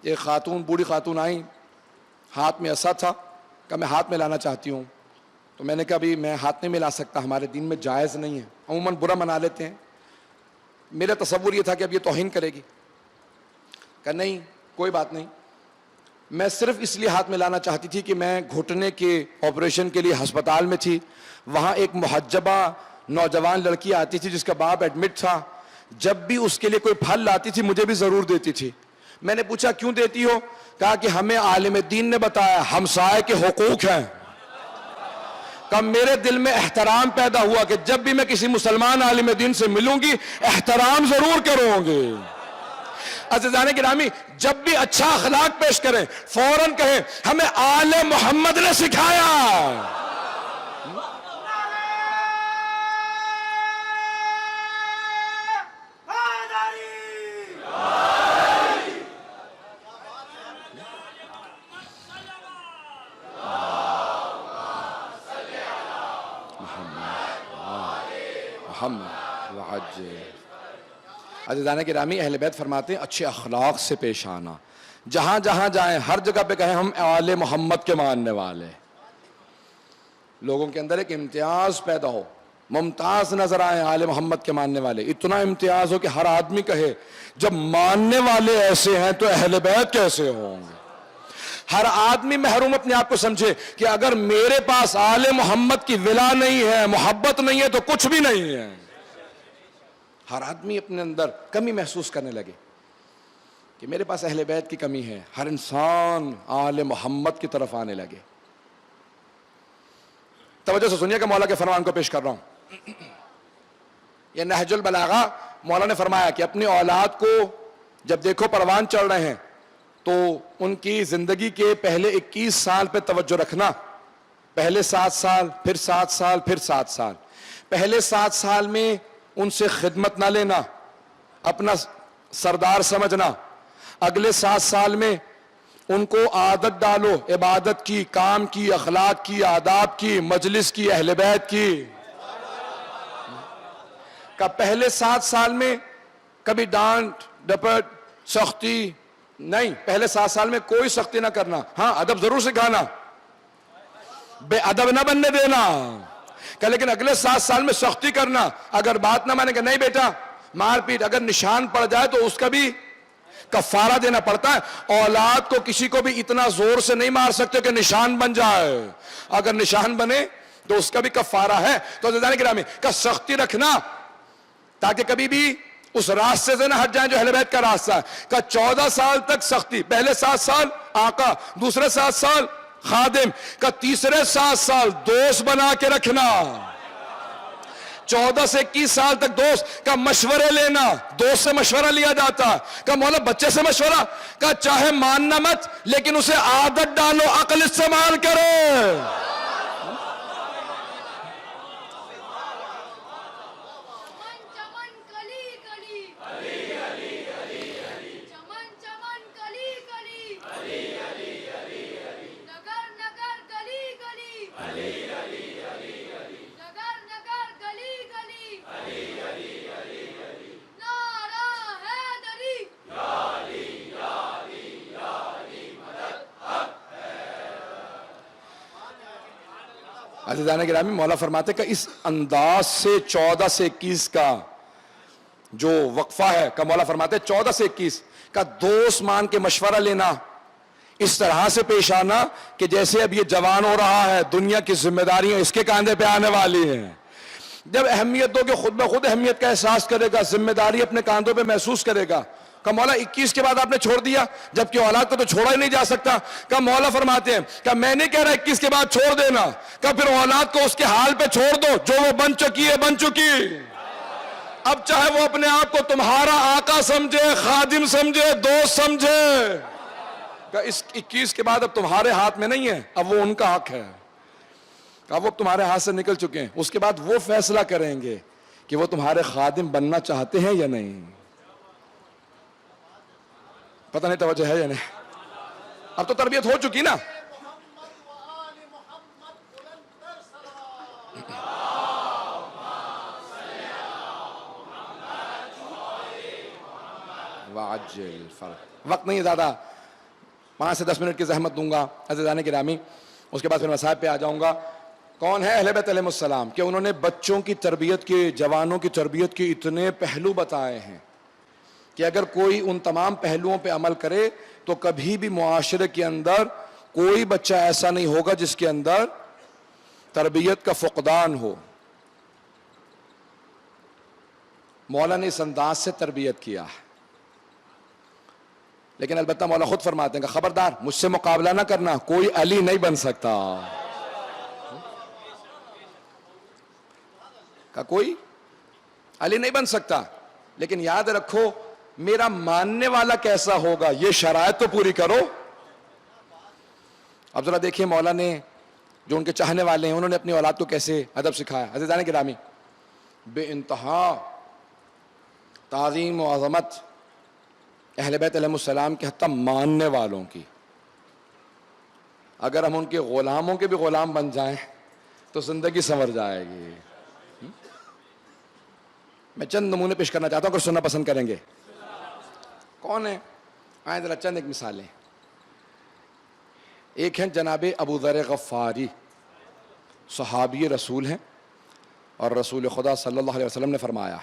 ایک خاتون, بوڑھی خاتون آئیں, ہاتھ میں عصا تھا, کہ میں ہاتھ میں لانا چاہتی ہوں. تو میں نے کہا بھی میں ہاتھ نہیں ملا سکتا, ہمارے دین میں جائز نہیں ہے, عموماً برا منا لیتے ہیں. میرا تصور یہ تھا کہ اب یہ توہین کرے گی. کہ نہیں کوئی بات نہیں, میں صرف اس لیے ہاتھ میں لانا چاہتی تھی کہ میں گھٹنے کے آپریشن کے لیے ہسپتال میں تھی. وہاں ایک محجبہ نوجوان لڑکی آتی تھی جس کا باپ ایڈمٹ تھا. جب بھی اس کے لیے کوئی پھل لاتی تھی مجھے بھی ضرور دیتی تھی. میں نے پوچھا کیوں دیتی ہو؟ کہا کہ ہمیں عالم دین نے بتایا ہمسائے کے حقوق ہیں. کہ میرے دل میں احترام پیدا ہوا کہ جب بھی میں کسی مسلمان عالم دین سے ملوں گی احترام ضرور کروں گے. عزیزان گرامی, جب بھی اچھا اخلاق پیش کریں فوراً کہیں ہمیں آل محمد نے سکھایا. عزیزان گرامی, اہل بیت فرماتے ہیں اچھے اخلاق سے پیش آنا. جہاں جہاں جائیں ہر جگہ پہ کہیں ہم آل محمد کے ماننے والے. لوگوں کے اندر ایک امتیاز پیدا ہو, ممتاز نظر آئے آل محمد کے ماننے والے. اتنا امتیاز ہو کہ ہر آدمی کہے جب ماننے والے ایسے ہیں تو اہل بیت کیسے ہوں گے. ہر آدمی محروم اپنے آپ کو سمجھے کہ اگر میرے پاس آل محمد کی ولا نہیں ہے, محبت نہیں ہے, تو کچھ بھی نہیں ہے. ہر آدمی اپنے اندر کمی محسوس کرنے لگے کہ میرے پاس اہل بیت کی کمی ہے. ہر انسان آل محمد کی طرف آنے لگے. توجہ سے سنیے کہ مولا کے فرمان کو پیش کر رہا ہوں. یہ نہج البلاغہ مولا نے فرمایا کہ اپنی اولاد کو جب دیکھو پروان چڑھ رہے ہیں تو ان کی زندگی کے پہلے 21 سال پہ توجہ رکھنا. پہلے 7 سال، پھر 7 سال، پھر 7 سال. پہلے 7 سال میں ان سے خدمت نہ لینا، اپنا سردار سمجھنا. اگلے 7 سال میں ان کو عادت ڈالو عبادت کی، کام کی، اخلاق کی، آداب کی، مجلس کی، اہل بیت کی. کہ پہلے 7 سال میں کبھی ڈانٹ ڈپٹ سختی نہیں، پہلے 7 سال میں کوئی سختی نہ کرنا. ہاں ادب ضرور سکھانا، بے ادب نہ بننے دینا. کہ لیکن اگلے 7 سال میں سختی کرنا. اگر بات نہ مانے کہ نہیں بیٹا مار پیٹ، اگر نشان پڑ جائے تو اس کا بھی کفارہ دینا پڑتا ہے. اولاد کو کسی کو بھی اتنا زور سے نہیں مار سکتے کہ نشان بن جائے. اگر نشان بنے تو اس کا بھی کفارہ ہے. تو عزیزان گرامی کا سختی رکھنا تاکہ کبھی بھی اس راستے سے نہ ہٹ جائیں جو اہل بیت کا راستہ ہے. کہ 14 سال تک سختی، پہلے 7 سال آقا، دوسرے 7 سال خادم، کا تیسرے 7 سال دوست بنا کے رکھنا. 14 سے 21 سال تک دوست کا مشورے لینا. دوست سے مشورہ لیا جاتا. کہ مولا بچے سے مشورہ، کہ چاہے ماننا مت لیکن اسے عادت ڈالو، عقل استعمال کرو. عزیزان گرامی مولا فرماتے کہ اس انداز سے 14 سے 21 کا جو وقفہ ہے، کہ مولا فرماتے 14 سے 21 کا دوست مان کے مشورہ لینا، اس طرح سے پیش آنا کہ جیسے اب یہ جوان ہو رہا ہے، دنیا کی ذمہ داریاں اس کے کاندھے پہ آنے والی ہیں. جب اہمیت دو کہ خود بخود اہمیت کا احساس کرے گا، ذمہ داری اپنے کاندھوں پہ محسوس کرے گا. کہ مولا 21 کے بعد آپ نے چھوڑ دیا، جبکہ اولاد کو تو چھوڑا ہی نہیں جا سکتا. کہ مولا فرماتے ہیں کہ میں نہیں کہہ رہا 21 کے بعد چھوڑ دینا، کہ پھر اولاد کو اس کے حال پہ چھوڑ دو، جو وہ بن چکی ہے بن چکی. اب چاہے وہ اپنے آپ کو تمہارا آقا سمجھے، خادم سمجھے، دوست سمجھے. کہ اس 21 کے بعد اب تمہارے ہاتھ میں نہیں ہے، اب وہ ان کا حق ہے. اب وہ تمہارے ہاتھ سے نکل چکے ہیں. اس کے بعد وہ فیصلہ کریں گے کہ وہ تمہارے خادم بننا چاہتے ہیں یا نہیں. پتہ نہیں توجہ ہے یا نہیں. اب تو تربیت ہو چکی نا. وقت نہیں ہے زیادہ، 5 سے 10 منٹ کی زحمت دوں گا عزیزان گرامی. اس کے بعد پھر مصائب پہ آ جاؤں گا. کون ہے اہل بیت علیہ السلام؟ کہ انہوں نے بچوں کی تربیت کے، جوانوں کی تربیت کے اتنے پہلو بتائے ہیں کہ اگر کوئی ان تمام پہلوؤں پہ عمل کرے تو کبھی بھی معاشرے کے اندر کوئی بچہ ایسا نہیں ہوگا جس کے اندر تربیت کا فقدان ہو. مولا نے اس انداز سے تربیت کیا ہے. لیکن البتہ مولا خود فرماتے ہیں کہ خبردار مجھ سے مقابلہ نہ کرنا، کوئی علی نہیں بن سکتا. کہ کوئی علی نہیں بن سکتا، لیکن یاد رکھو میرا ماننے والا کیسا ہوگا، یہ شرائط تو پوری کرو. اب ذرا دیکھیے مولا نے جو ان کے چاہنے والے ہیں انہوں نے اپنی اولاد کو کیسے ادب سکھایا. عزیزان گرامی بے انتہا تعظیم و عظمت اہل بیت علیہ السلام کے حتی ماننے والوں کی. اگر ہم ان کے غلاموں کے بھی غلام بن جائیں تو زندگی سنور جائے گی. میں چند نمونے پیش کرنا چاہتا ہوں، اگر سننا پسند کریں گے. کون ہے؟ آئیں ذرا چند ایک مثالیں. ایک ہیں جناب ابو ذر غفاری، صحابی رسول ہیں، اور رسول خدا صلی اللہ علیہ وسلم نے فرمایا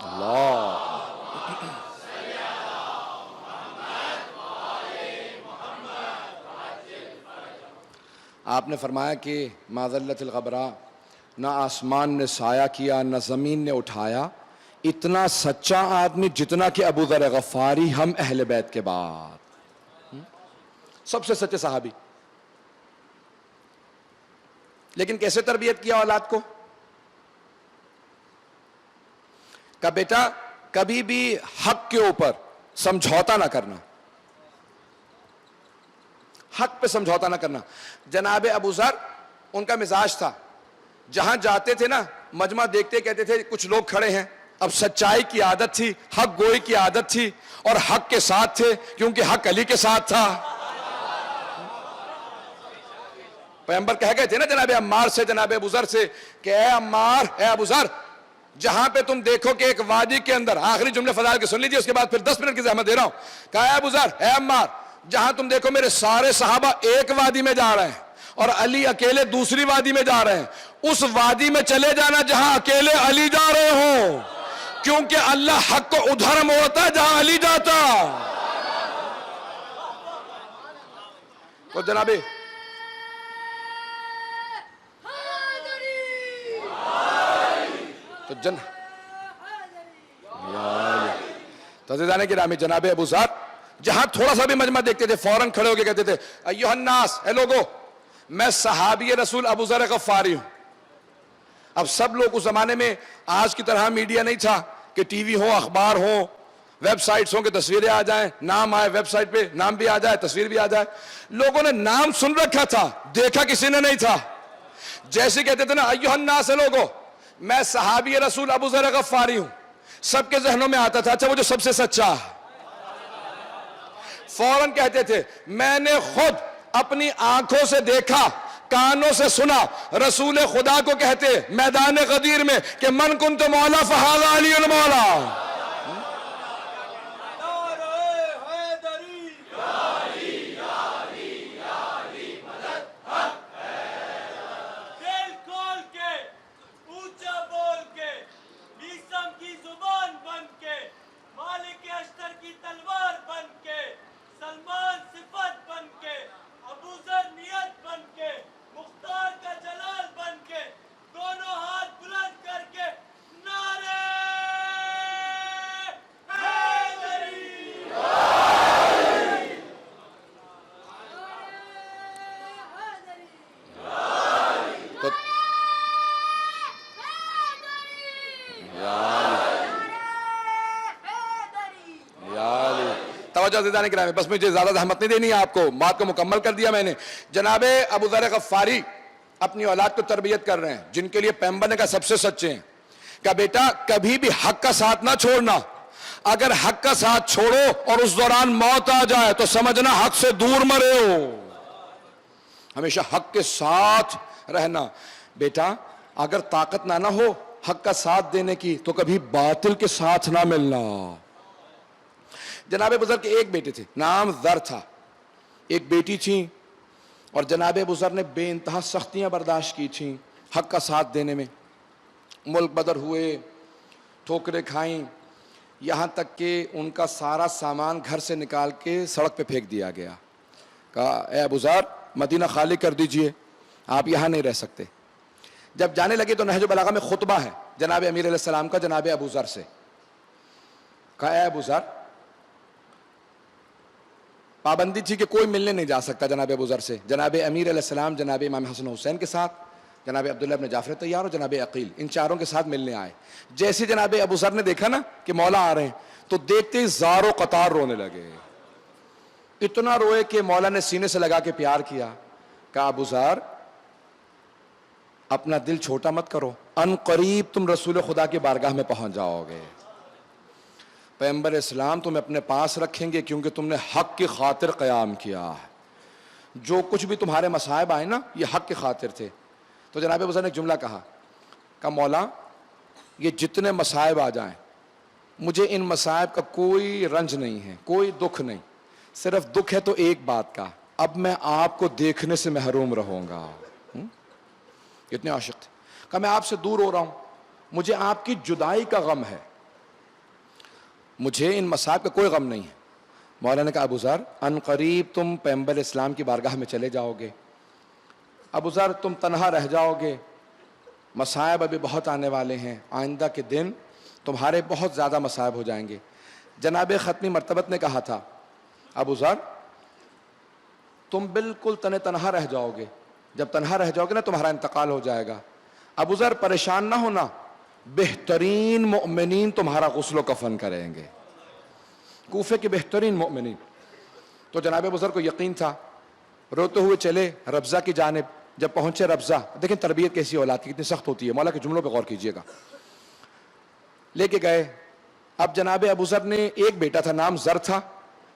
اللہ آپ نے فرمایا کہ ما ذلت الغبراء، نہ آسمان نے سایہ کیا نہ زمین نے اٹھایا اتنا سچا آدمی جتنا کہ ابو ذر غفاری ہم اہل بیت کے بعد سب سے سچے صحابی. لیکن کیسے تربیت کیا اولاد کو؟ کہ بیٹا کبھی بھی حق کے اوپر سمجھوتا نہ کرنا، حق پہ سمجھوتا نہ کرنا۔ جناب ابو ذر ان کا مزاج تھا، جہاں جاتے تھے نا مجمع دیکھتے کہتے تھے کچھ لوگ کھڑے ہیں، اب سچائی کی عادت تھی، حق گوئی کی عادت تھی، اور حق کے ساتھ تھے کیونکہ حق علی کے ساتھ تھا۔ پیغمبر کہہ گئے تھے نا جناب عمار سے، جناب ابو ذر سے کہ اے عمار، اے ابو ذر، جہاں پہ تم دیکھو کہ ایک وادی کے اندر، آخری جملے فضائل کے سن لیجیے، اس کے بعد پھر 10 منٹ کی زحمت دے رہا ہوں، کہا اے ابو ذر، اے عمار، جہاں تم دیکھو میرے سارے صحابہ ایک وادی میں جا رہے ہیں اور علی اکیلے دوسری وادی میں جا رہے ہیں، اس وادی میں چلے جانا جہاں اکیلے علی جا رہے ہوں، کیونکہ اللہ حق کو ادھر موڑتا ہے جہاں علی جاتا۔ تو جناب تو عزیزان گرامی، جناب ابو ذر جہاں تھوڑا سا بھی مجمع دیکھتے تھے فوراً کھڑے ہو کے کہتے تھے ایھا الناس، اے لوگو، میں صحابی رسول ابو ذر غفاری ہوں۔ اب سب لوگ اس زمانے میں آج کی طرح میڈیا نہیں تھا کہ ٹی وی ہو، اخبار ہو، ویب سائٹس ہوں کہ تصویریں آ جائیں، نام آئے ویب سائٹ پہ، نام بھی آ جائے، تصویر بھی آ جائے۔ لوگوں نے نام سن رکھا تھا، دیکھا کسی نے نہیں تھا۔ جیسے کہتے تھے نا ایھا الناس، اے لوگو، میں صحابی رسول ابو ذر غفاری ہوں، سب کے ذہنوں میں آتا تھا اچھا وہ جو سب سے سچا ہے۔ فوراً کہتے تھے میں نے خود اپنی آنکھوں سے دیکھا، کانوں سے سنا، رسول خدا کو کہتے میدان غدیر میں کہ من کنت مولا فہذا علی المولا۔ توجہ عزیزان کرام، بس مجھے زیادہ زحمت نہیں دینی ہے آپ کو، بات کو مکمل کر دیا میں نے۔ جناب ابو ذر غفاری اپنی اولاد کو تربیت کر رہے ہیں، جن کے لیے پیغمبر نے کہا سب سے سچے ہیں، کہ بیٹا کبھی بھی حق کا ساتھ نہ چھوڑنا، اگر حق کا ساتھ چھوڑو اور اس دوران موت آ جائے تو سمجھنا حق سے دور مرے ہو۔ ہمیشہ حق کے ساتھ رہنا۔ بیٹا اگر طاقت نہ ہو حق کا ساتھ دینے کی تو کبھی باطل کے ساتھ نہ ملنا۔ جناب ابو ذر کے ایک بیٹے تھے، نام ذر تھا، ایک بیٹی تھی، اور جناب ابو ذر نے بے انتہا سختیاں برداشت کی تھیں حق کا ساتھ دینے میں۔ ملک بدر ہوئے، ٹھوکریں کھائیں، یہاں تک کہ ان کا سارا سامان گھر سے نکال کے سڑک پہ پھینک دیا گیا۔ کہا اے ابو ذر مدینہ خالی کر دیجئے، آپ یہاں نہیں رہ سکتے۔ جب جانے لگے تو نہج البلاغہ میں خطبہ ہے جناب امیر علیہ السلام کا جناب ابو ذر سے۔ کہا اے ابو ذر، پابندی تھی کہ کوئی ملنے نہیں جا سکتا جناب ابو ذر سے، جناب امیر علیہ السلام جناب امام حسن حسین کے ساتھ، جناب عبداللہ ابن جعفر تیار اور جناب عقیل، ان چاروں کے ساتھ ملنے آئے۔ جیسے جناب ابو ذر نے دیکھا نا کہ مولا آ رہے ہیں تو دیکھتے ہی زار و قطار رونے لگے، اتنا روئے کہ مولا نے سینے سے لگا کے پیار کیا۔ کہا ابو ذر اپنا دل چھوٹا مت کرو، ان قریب تم رسول خدا کی بارگاہ میں پہنچ جاؤ گے، پیغمبر اسلام تمہیں اپنے پاس رکھیں گے کیونکہ تم نے حق کی خاطر قیام کیا ہے۔ جو کچھ بھی تمہارے مصائب آئے نا یہ حق کی خاطر تھے۔ تو جناب ابو ذر نے ایک جملہ کہا کہ مولا یہ جتنے مصائب آ جائیں مجھے ان مصائب کا کوئی رنج نہیں ہے، کوئی دکھ نہیں، صرف دکھ ہے تو ایک بات کا، اب میں آپ کو دیکھنے سے محروم رہوں گا۔ اتنے عاشق تھے۔ کہ میں آپ سے دور ہو رہا ہوں، مجھے آپ کی جدائی کا غم ہے، مجھے ان مصائب کا کوئی غم نہیں ہے۔ مولا نے کہا ابو ذر ان قریب تم پیغمبر اسلام کی بارگاہ میں چلے جاؤ گے، ابو ذر تم تنہا رہ جاؤ گے، مصائب ابھی بہت آنے والے ہیں، آئندہ کے دن تمہارے بہت زیادہ مصائب ہو جائیں گے۔ جناب ختمی مرتبت نے کہا تھا ابو ذر تم بالکل تنہا رہ جاؤ گے، جب تنہا رہ جاؤ گے نا تمہارا انتقال ہو جائے گا۔ ابو ذر پریشان نہ ہونا، بہترین مؤمنین تمہارا غسل و کفن کریں گے، کوفے کے بہترین مؤمنین۔ تو جناب ابو ذر کو یقین تھا، روتے ہوئے چلے ربضہ کی جانب۔ جب پہنچے ربضہ، دیکھیں تربیت کیسی اولاد کی، کتنی سخت ہوتی ہے، مولا کے جملوں پہ غور کیجئے گا۔ لے کے گئے۔ اب جناب ابو ذر نے ایک بیٹا تھا، نام ذر تھا،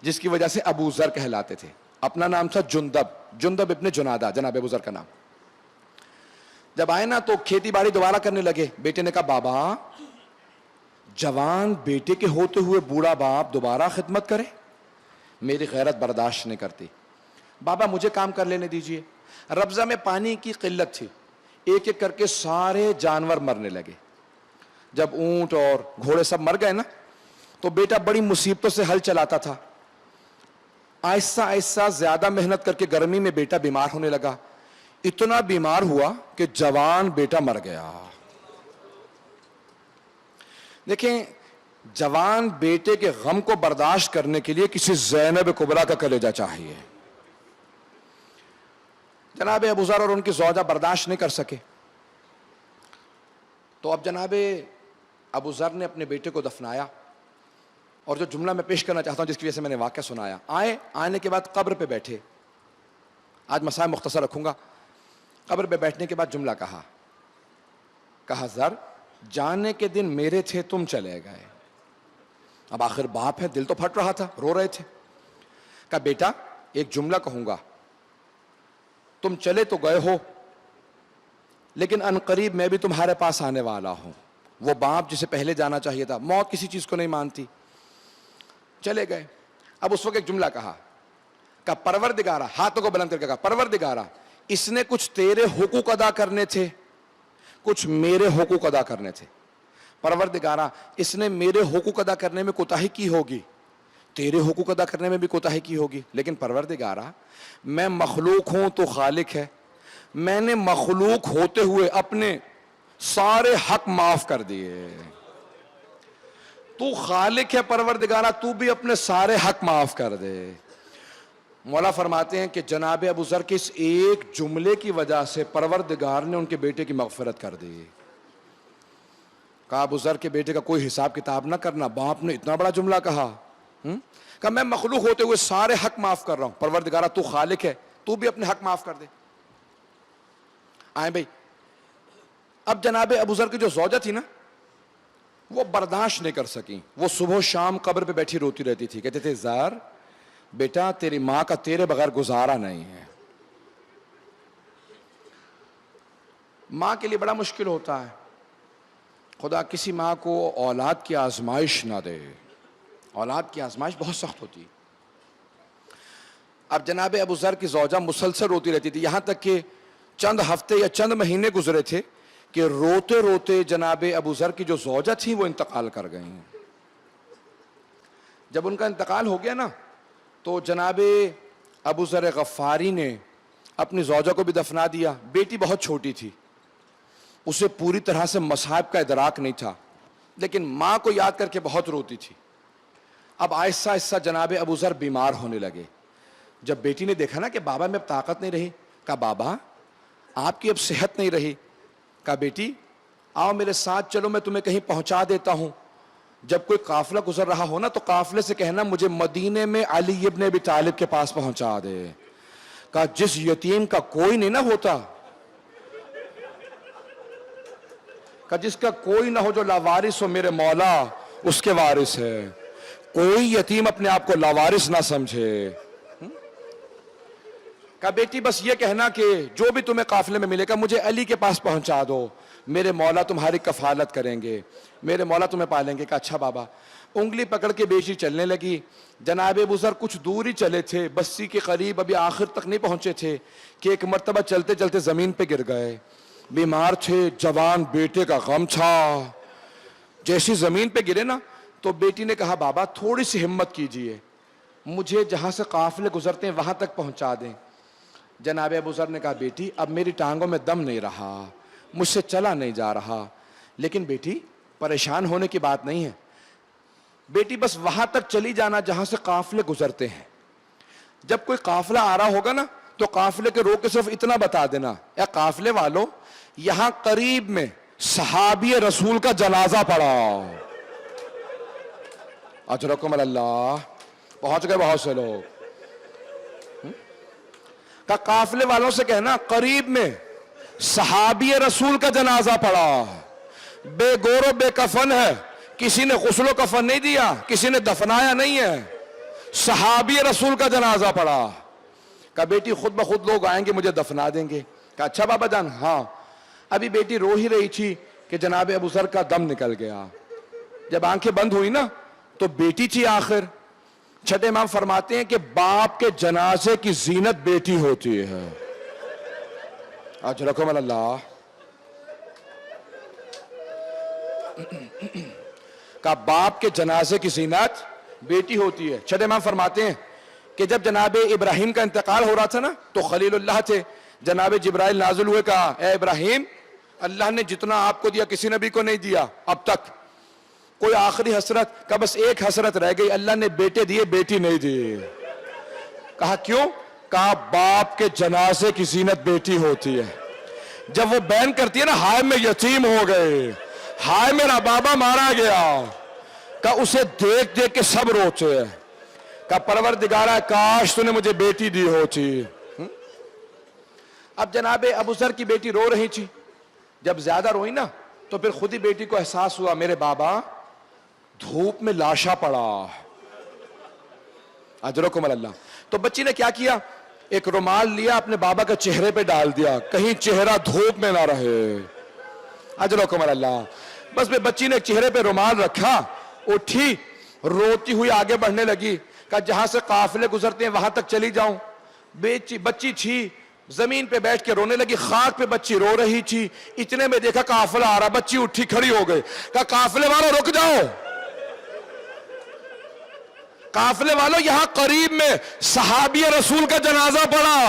جس کی وجہ سے ابو ذر کہلاتے تھے۔ اپنا نام تھا جندب ابن جنادہ، جناب ابو ذر کا نام۔ جب آئے نا تو کھیتی باڑی دوبارہ کرنے لگے۔ بیٹے نے کہا بابا، جوان بیٹے کے ہوتے ہوئے بوڑھا باپ دوبارہ خدمت کرے، میری غیرت برداشت نہیں کرتی، بابا مجھے کام کر لینے دیجئے۔ ربضہ میں پانی کی قلت تھی، ایک ایک کر کے سارے جانور مرنے لگے۔ جب اونٹ اور گھوڑے سب مر گئے نا تو بیٹا بڑی مصیبتوں سے ہل چلاتا تھا۔ آہستہ آہستہ زیادہ محنت کر کے گرمی میں بیٹا بیمار ہونے لگا، اتنا بیمار ہوا کہ جوان بیٹا مر گیا۔ دیکھیں جوان بیٹے کے غم کو برداشت کرنے کے لیے کسی زینب کبریٰ کا کلیجہ چاہیے۔ جناب ابو ذر اور ان کی زوجہ برداشت نہیں کر سکے، تو اب جناب ابو ذر نے اپنے بیٹے کو دفنایا۔ اور جو جملہ میں پیش کرنا چاہتا ہوں، جس کی وجہ سے میں نے واقعہ سنایا، آنے کے بعد قبر پہ بیٹھے۔ آج مسائل مختصر رکھوں گا۔ قبر پہ بیٹھنے کے بعد جملہ کہا ذر، جانے کے دن میرے تھے تم چلے گئے۔ اب آخر باپ ہے، دل تو پھٹ رہا تھا، رو رہے تھے۔ کہا بیٹا ایک جملہ کہوں گا، تم چلے تو گئے ہو لیکن عنقریب میں بھی تمہارے پاس آنے والا ہوں۔ وہ باپ جسے پہلے جانا چاہیے تھا، موت کسی چیز کو نہیں مانتی، چلے گئے۔ اب اس وقت ایک جملہ کہا پروردگارہ، ہاتھوں کو بلند کر کے کہا پروردگارہ، اس نے کچھ تیرے حقوق ادا کرنے تھے، کچھ میرے حقوق ادا کرنے تھے۔ پروردگارہ، اس نے میرے حقوق ادا کرنے میں کوتاہی کی ہوگی، تیرے حقوق ادا کرنے میں بھی کوتاہی کی ہوگی، لیکن پروردگارہ میں مخلوق ہوں تو خالق ہے، میں نے مخلوق ہوتے ہوئے اپنے سارے حق معاف کر دیے۔ تو خالق ہے پروردگارہ، تو بھی اپنے سارے حق معاف کر دے۔ مولا فرماتے ہیں کہ جناب ابو ذر کے اس ایک جملے کی وجہ سے پروردگار نے ان کے بیٹے کی مغفرت کر دی۔ کہا ابو ذر کے بیٹے کا کوئی حساب کتاب نہ کرنا، باپ نے اتنا بڑا جملہ کہا۔ کہا میں مخلوق ہوتے ہوئے سارے حق معاف کر رہا ہوں، پروردگارہ تو خالق ہے، تو بھی اپنے حق معاف کر دے۔ آئیں بھائی، اب جناب ابو ذر کی جو زوجہ تھی نا، وہ برداشت نہیں کر سکیں، وہ صبح و شام قبر پہ بیٹھی روتی رہتی تھی، کہتے تھے ذر بیٹا تیری ماں کا تیرے بغیر گزارا نہیں ہے۔ ماں کے لیے بڑا مشکل ہوتا ہے، خدا کسی ماں کو اولاد کی آزمائش نہ دے، اولاد کی آزمائش بہت سخت ہوتی۔ اب جناب ابو ذر کی زوجہ مسلسل روتی رہتی تھی، یہاں تک کہ چند ہفتے یا چند مہینے گزرے تھے کہ روتے روتے جناب ابو ذر کی جو زوجہ تھی وہ انتقال کر گئیں۔ جب ان کا انتقال ہو گیا نا تو جناب ابو ذر غفاری نے اپنی زوجہ کو بھی دفنا دیا۔ بیٹی بہت چھوٹی تھی، اسے پوری طرح سے مصائب کا ادراک نہیں تھا، لیکن ماں کو یاد کر کے بہت روتی تھی۔ اب آہستہ آہستہ جناب ابو ذر بیمار ہونے لگے۔ جب بیٹی نے دیکھا نا کہ بابا میں اب طاقت نہیں رہی، کہا بابا آپ کی اب صحت نہیں رہی، کہا بیٹی آؤ میرے ساتھ چلو، میں تمہیں کہیں پہنچا دیتا ہوں۔ جب کوئی قافلہ گزر رہا ہو نا تو قافلے سے کہنا مجھے مدینے میں علی ابن ابی طالب کے پاس پہنچا دے۔ کہا جس یتیم کا کوئی نہیں نہ ہوتا، کہا جس کا کوئی نہ ہو جو لاوارث ہو، میرے مولا اس کے وارث ہے، کوئی یتیم اپنے آپ کو لاوارث نہ سمجھے۔ کہا بیٹی بس یہ کہنا کہ جو بھی تمہیں قافلے میں ملے گا مجھے علی کے پاس پہنچا دو، میرے مولا تمہاری کفالت کریں گے، میرے مولا تمہیں پالیں گے۔ کہا اچھا بابا۔ انگلی پکڑ کے بیٹی چلنے لگی۔ جناب ابو ذر کچھ دور ہی چلے تھے، بستی کے قریب، ابھی آخر تک نہیں پہنچے تھے کہ ایک مرتبہ چلتے چلتے زمین پہ گر گئے۔ بیمار تھے، جوان بیٹے کا غم تھا۔ جیسی زمین پہ گرے نا تو بیٹی نے کہا بابا تھوڑی سی ہمت کیجئے، مجھے جہاں سے قافلے گزرتے ہیں وہاں تک پہنچا دیں۔ جناب ابو ذر نے کہا بیٹی اب میری ٹانگوں میں دم نہیں رہا، مجھ سے چلا نہیں جا رہا، لیکن بیٹی پریشان ہونے کی بات نہیں ہے، بیٹی بس وہاں تک چلی جانا جہاں سے قافلے گزرتے ہیں۔ جب کوئی قافلہ آ رہا ہوگا نا تو قافلے کے روک کے صرف اتنا بتا دینا، اے قافلے والو یہاں قریب میں صحابی رسول کا جنازہ پڑھا. اجرکم اللہ. پہنچ گئے بہت سے لوگ. کہ قافلے والوں سے کہنا قریب میں صحابی رسول کا جنازہ پڑھا, بے گور و بے کفن ہے, کسی نے غسل و کفن نہیں دیا, کسی نے دفنایا نہیں ہے, صحابی رسول کا جنازہ پڑھا. کہا بیٹی خود بخود لوگ آئیں گے مجھے دفنا دیں گے. کہا اچھا بابا جان. ہاں. ابھی بیٹی رو ہی رہی تھی کہ جناب ابو ذر کا دم نکل گیا. جب آنکھیں بند ہوئی نا تو بیٹی تھی آخر. چھٹے امام فرماتے ہیں کہ باپ کے جنازے کی زینت بیٹی ہوتی ہے. اجرکم اللہ. کہ باپ کے جنازے کی زینت بیٹی ہوتی ہے. چھٹے امام فرماتے ہیں کہ جب جناب ابراہیم کا انتقال ہو رہا تھا نا تو خلیل اللہ تھے, جناب جبرائیل نازل ہوئے, کہا اے ابراہیم اللہ نے جتنا آپ کو دیا کسی نبی کو نہیں دیا اب تک, کوئی آخری حسرت؟ کہا بس ایک حسرت رہ گئی, اللہ نے بیٹے دیے بیٹی نہیں دی. کہا کیوں؟ کہا باپ کے جنازے کی زینت بیٹی ہوتی ہے. جب وہ بیان کرتی ہے نا ہائے میں یتیم ہو گئے, ہائے میرا بابا مارا گیا, کہا اسے دیکھ دیکھ کے سب روتے ہیں. کہا پروردگارا کاش تو نے مجھے بیٹی دی ہوتی. اب جناب ابو ذر کی بیٹی رو رہی تھی. جب زیادہ روئی نا تو پھر خود ہی بیٹی کو احساس ہوا میرے بابا دھوپ میں لاشا پڑا. اجرکم اللہ. تو بچی نے کیا کیا, ایک رومال لیا اپنے بابا کے چہرے پہ ڈال دیا کہیں چہرہ دھوپ میں نہ رہے. اجرکم اللہ. بس بچی نے چہرے پہ رومال رکھا, اٹھی روتی ہوئی آگے بڑھنے لگی. کہا جہاں سے قافلے گزرتے ہیں وہاں تک چلی جاؤں. بچی تھی زمین پہ بیٹھ کے رونے لگی, خاک پہ بچی رو رہی تھی. اتنے میں دیکھا قافلہ آ رہا, بچی اٹھی کھڑی ہو گئی. کہا قافلے والوں رک جاؤ, قافلے والوں یہاں قریب میں صحابی رسول کا جنازہ پڑا,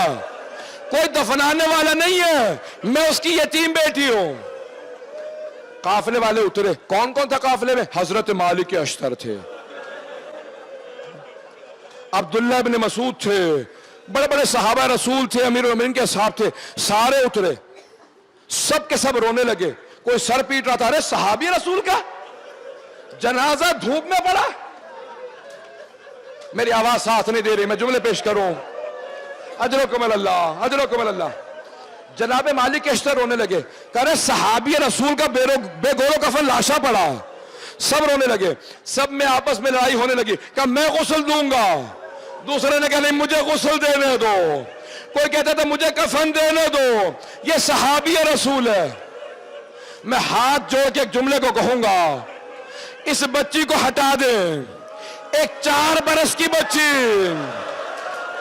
کوئی دفنانے والا نہیں ہے, میں اس کی یتیم بیٹی ہوں. قافلے والے اترے. کون کون تھا قافلے میں؟ حضرت مالک اشتر تھے, عبداللہ ابن مسعود تھے, بڑے بڑے صحابہ رسول تھے, امیر المومنین کے اصحاب تھے. سارے اترے, سب کے سب رونے لگے. کوئی سر پیٹ رہا تھا, ارے صحابی رسول کا جنازہ دھوپ میں پڑا. میری آواز ساتھ نہیں دے رہی, میں جملے پیش کروں. اجرکم اللہ, اجرکم اللہ. جناب مالک اشتر رونے لگے. کہہ رہے صحابی رسول کا بے گور و کفن لاشا پڑا. سب رونے لگے, سب میں آپس میں لڑائی ہونے لگی. کہا میں غسل دوں گا, دوسرے نے کہا نہیں مجھے غسل دینے دو, کوئی کہتا تھا مجھے کفن دینے دو, یہ صحابی رسول ہے. میں ہاتھ جوڑ کے ایک جملے کو کہوں گا, اس بچی کو ہٹا دیں. ایک 4 برس کی بچی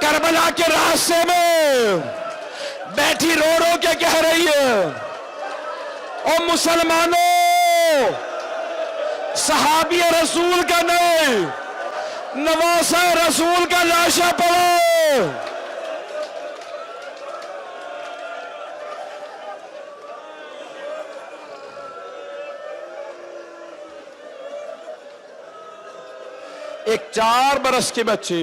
کربلا کے راستے میں بیٹھی رو رو کے کہہ رہی ہے او مسلمانوں, صحابی رسول کا نہیں نواسہ رسول کا لاشا پڑھو. ایک 4 برس کی بچی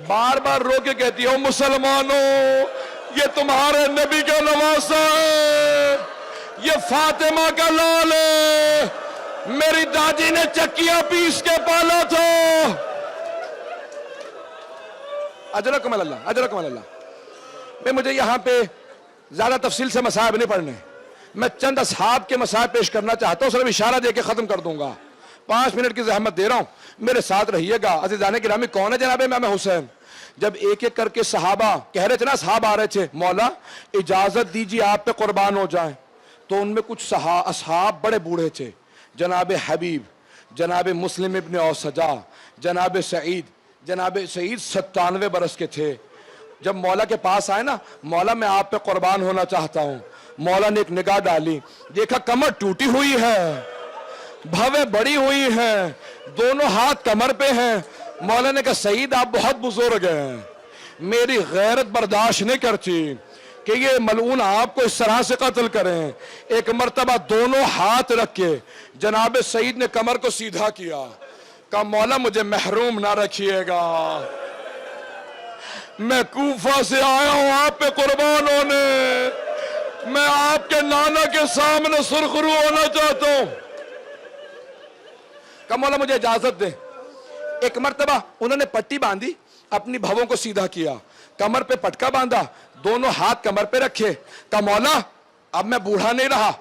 بار بار رو کے کہتی ہے او مسلمانوں یہ تمہارے نبی کا نواسہ ہے, یہ فاطمہ کا لال ہے, میری دادی نے چکیاں پیس کے پالا تھا. اجرکم اللہ, اجرکم اللہ. میں مجھے یہاں پہ زیادہ تفصیل سے مصائب نہیں پڑھنے, میں چند اصحاب کے مصائب پیش کرنا چاہتا ہوں, صرف اشارہ دے کے ختم کر دوں گا. 5 منٹ کی زحمت دے رہا ہوں, میرے ساتھ رہیے گا. عزیزان گرامی, کون ہے جناب امام حسین؟ جب ایک ایک کر کے صحابہ کہہ رہے تھے نا, صحابہ آ رہے تھے مولا اجازت دیجیے آپ پہ قربان ہو جائیں, تو ان میں کچھ اصحاب بڑے بوڑھے تھے, جناب حبیب, جناب مسلم ابن اوسجا, جناب سعید. جناب سعید 97 برس کے تھے. جب مولا کے پاس آئے نا, مولا میں آپ پہ قربان ہونا چاہتا ہوں. مولا نے ایک نگاہ ڈالی, دیکھا کمر ٹوٹی ہوئی ہے, بھویں بڑی ہوئی ہیں, دونوں ہاتھ کمر پہ ہیں. مولا نے کہا سعید آپ بہت بزرگ ہیں, میری غیرت برداشت نہیں کرتی کہ یہ ملعون آپ کو اس طرح سے قتل کریں. ایک مرتبہ دونوں ہاتھ رکھ کے جناب سعید نے کمر کو سیدھا کیا, کہا مولا مجھے محروم نہ رکھیے گا, میں کوفہ سے آیا ہوں آپ پہ قربان ہونے, میں آپ کے نانا کے سامنے سرخرو ہونا چاہتا ہوں. کہ مولا مجھے اجازت دے. ایک مرتبہ انہوں نے پٹی باندھی, اپنی بھووں کو سیدھا کیا, کمر پہ پٹکا باندھا, دونوں ہاتھ کمر پہ رکھے. کہ مولا اب میں بوڑھا نہیں رہا,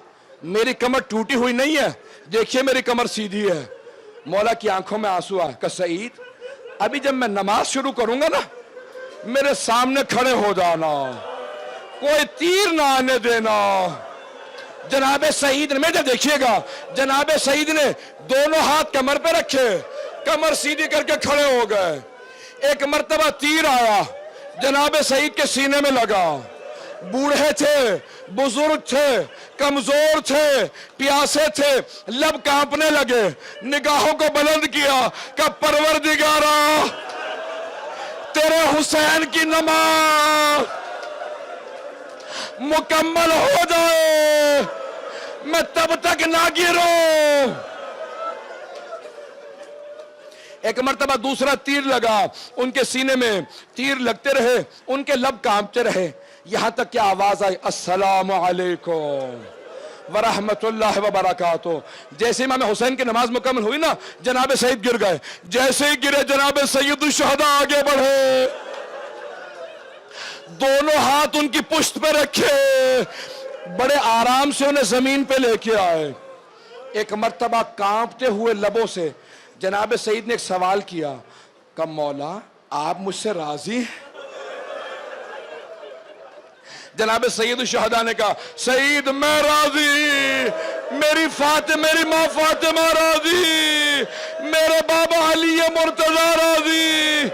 میری کمر ٹوٹی ہوئی نہیں ہے, دیکھیے میری کمر سیدھی ہے. مولا کی آنکھوں میں آنسو آئے. کہ سعید ابھی جب میں نماز شروع کروں گا نا, میرے سامنے کھڑے ہو جانا, کوئی تیر نہ آنے دینا. جناب سعید نے, بیٹا دیکھیے گا, جناب سعید نے دونوں ہاتھ کمر پہ رکھے, کمر سیدھی کر کے کھڑے ہو گئے. ایک مرتبہ تیر آیا, جناب سعید کے سینے میں لگا. بوڑھے تھے, بزرگ تھے, کمزور تھے, پیاسے تھے, لب کانپنے لگے, نگاہوں کو بلند کیا. کہ پروردگارا تیرے حسین کی نماز مکمل ہو جائے, میں تب تک نہ گروں. ایک مرتبہ دوسرا تیر لگا, ان کے سینے میں تیر لگتے رہے, ان کے لب کانپتے رہے, یہاں تک کہ آواز آئی السلام علیکم ورحمت اللہ وبرکاتہ. جیسے امام حسین کی نماز مکمل ہوئی نا, جناب سعید گر گئے. جیسے ہی گرے جناب سید الشہداء آگے بڑھے, دونوں ہاتھ ان کی پشت پہ رکھے, بڑے آرام سے انہیں زمین پہ لے کے آئے. ایک مرتبہ کانپتے ہوئے لبوں سے جناب سعید نے ایک سوال کیا. کہ مولا آپ مجھ سے راضی ہیں؟ جناب سید الشہداء نے کہا سعید میں راضی, میری ماں فاطمہ راضی, میرے بابا علی مرتضی راضی,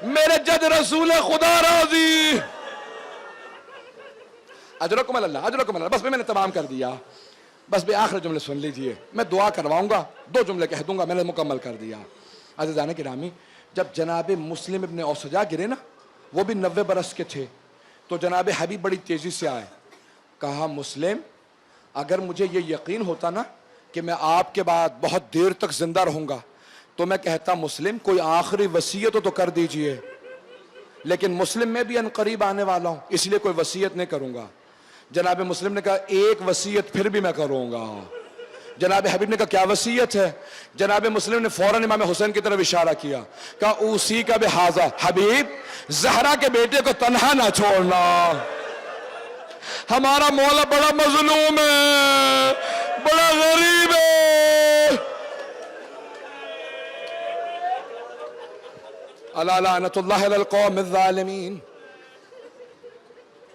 میرے جد رسول خدا راضی. اجرکم اللہ, اجرکم اللہ. بس میں نے تمام کر دیا, بس بھی آخر جملے سن لیجئے, میں دعا کرواؤں گا, 2 جملے کہہ دوں گا, میں نے مکمل کر دیا. عزیزان گرامی, جب جناب مسلم ابن اوسجا گرے نا, وہ بھی 90 برس کے تھے, تو جناب حبیب بڑی تیزی سے آئے. کہا مسلم اگر مجھے یہ یقین ہوتا نا کہ میں آپ کے بعد بہت دیر تک زندہ رہوں گا, تو میں کہتا مسلم کوئی آخری وصیت ہو تو کر دیجئے, لیکن مسلم میں بھی ان قریب آنے والا ہوں, اس لیے کوئی وصیت نہیں کروں گا. جناب مسلم نے کہا ایک وصیت پھر بھی میں کروں گا. جناب حبیب نے کہا کیا وصیت ہے؟ جناب مسلم نے فوراً امام حسین کی طرف اشارہ کیا. کہا اوصی کا بہذا, حبیب زہرا کے بیٹے کو تنہا نہ چھوڑنا, ہمارا مولا بڑا مظلوم ہے, بڑا غریب ہے. الا لعنت اللہ علی القوم الظالمین.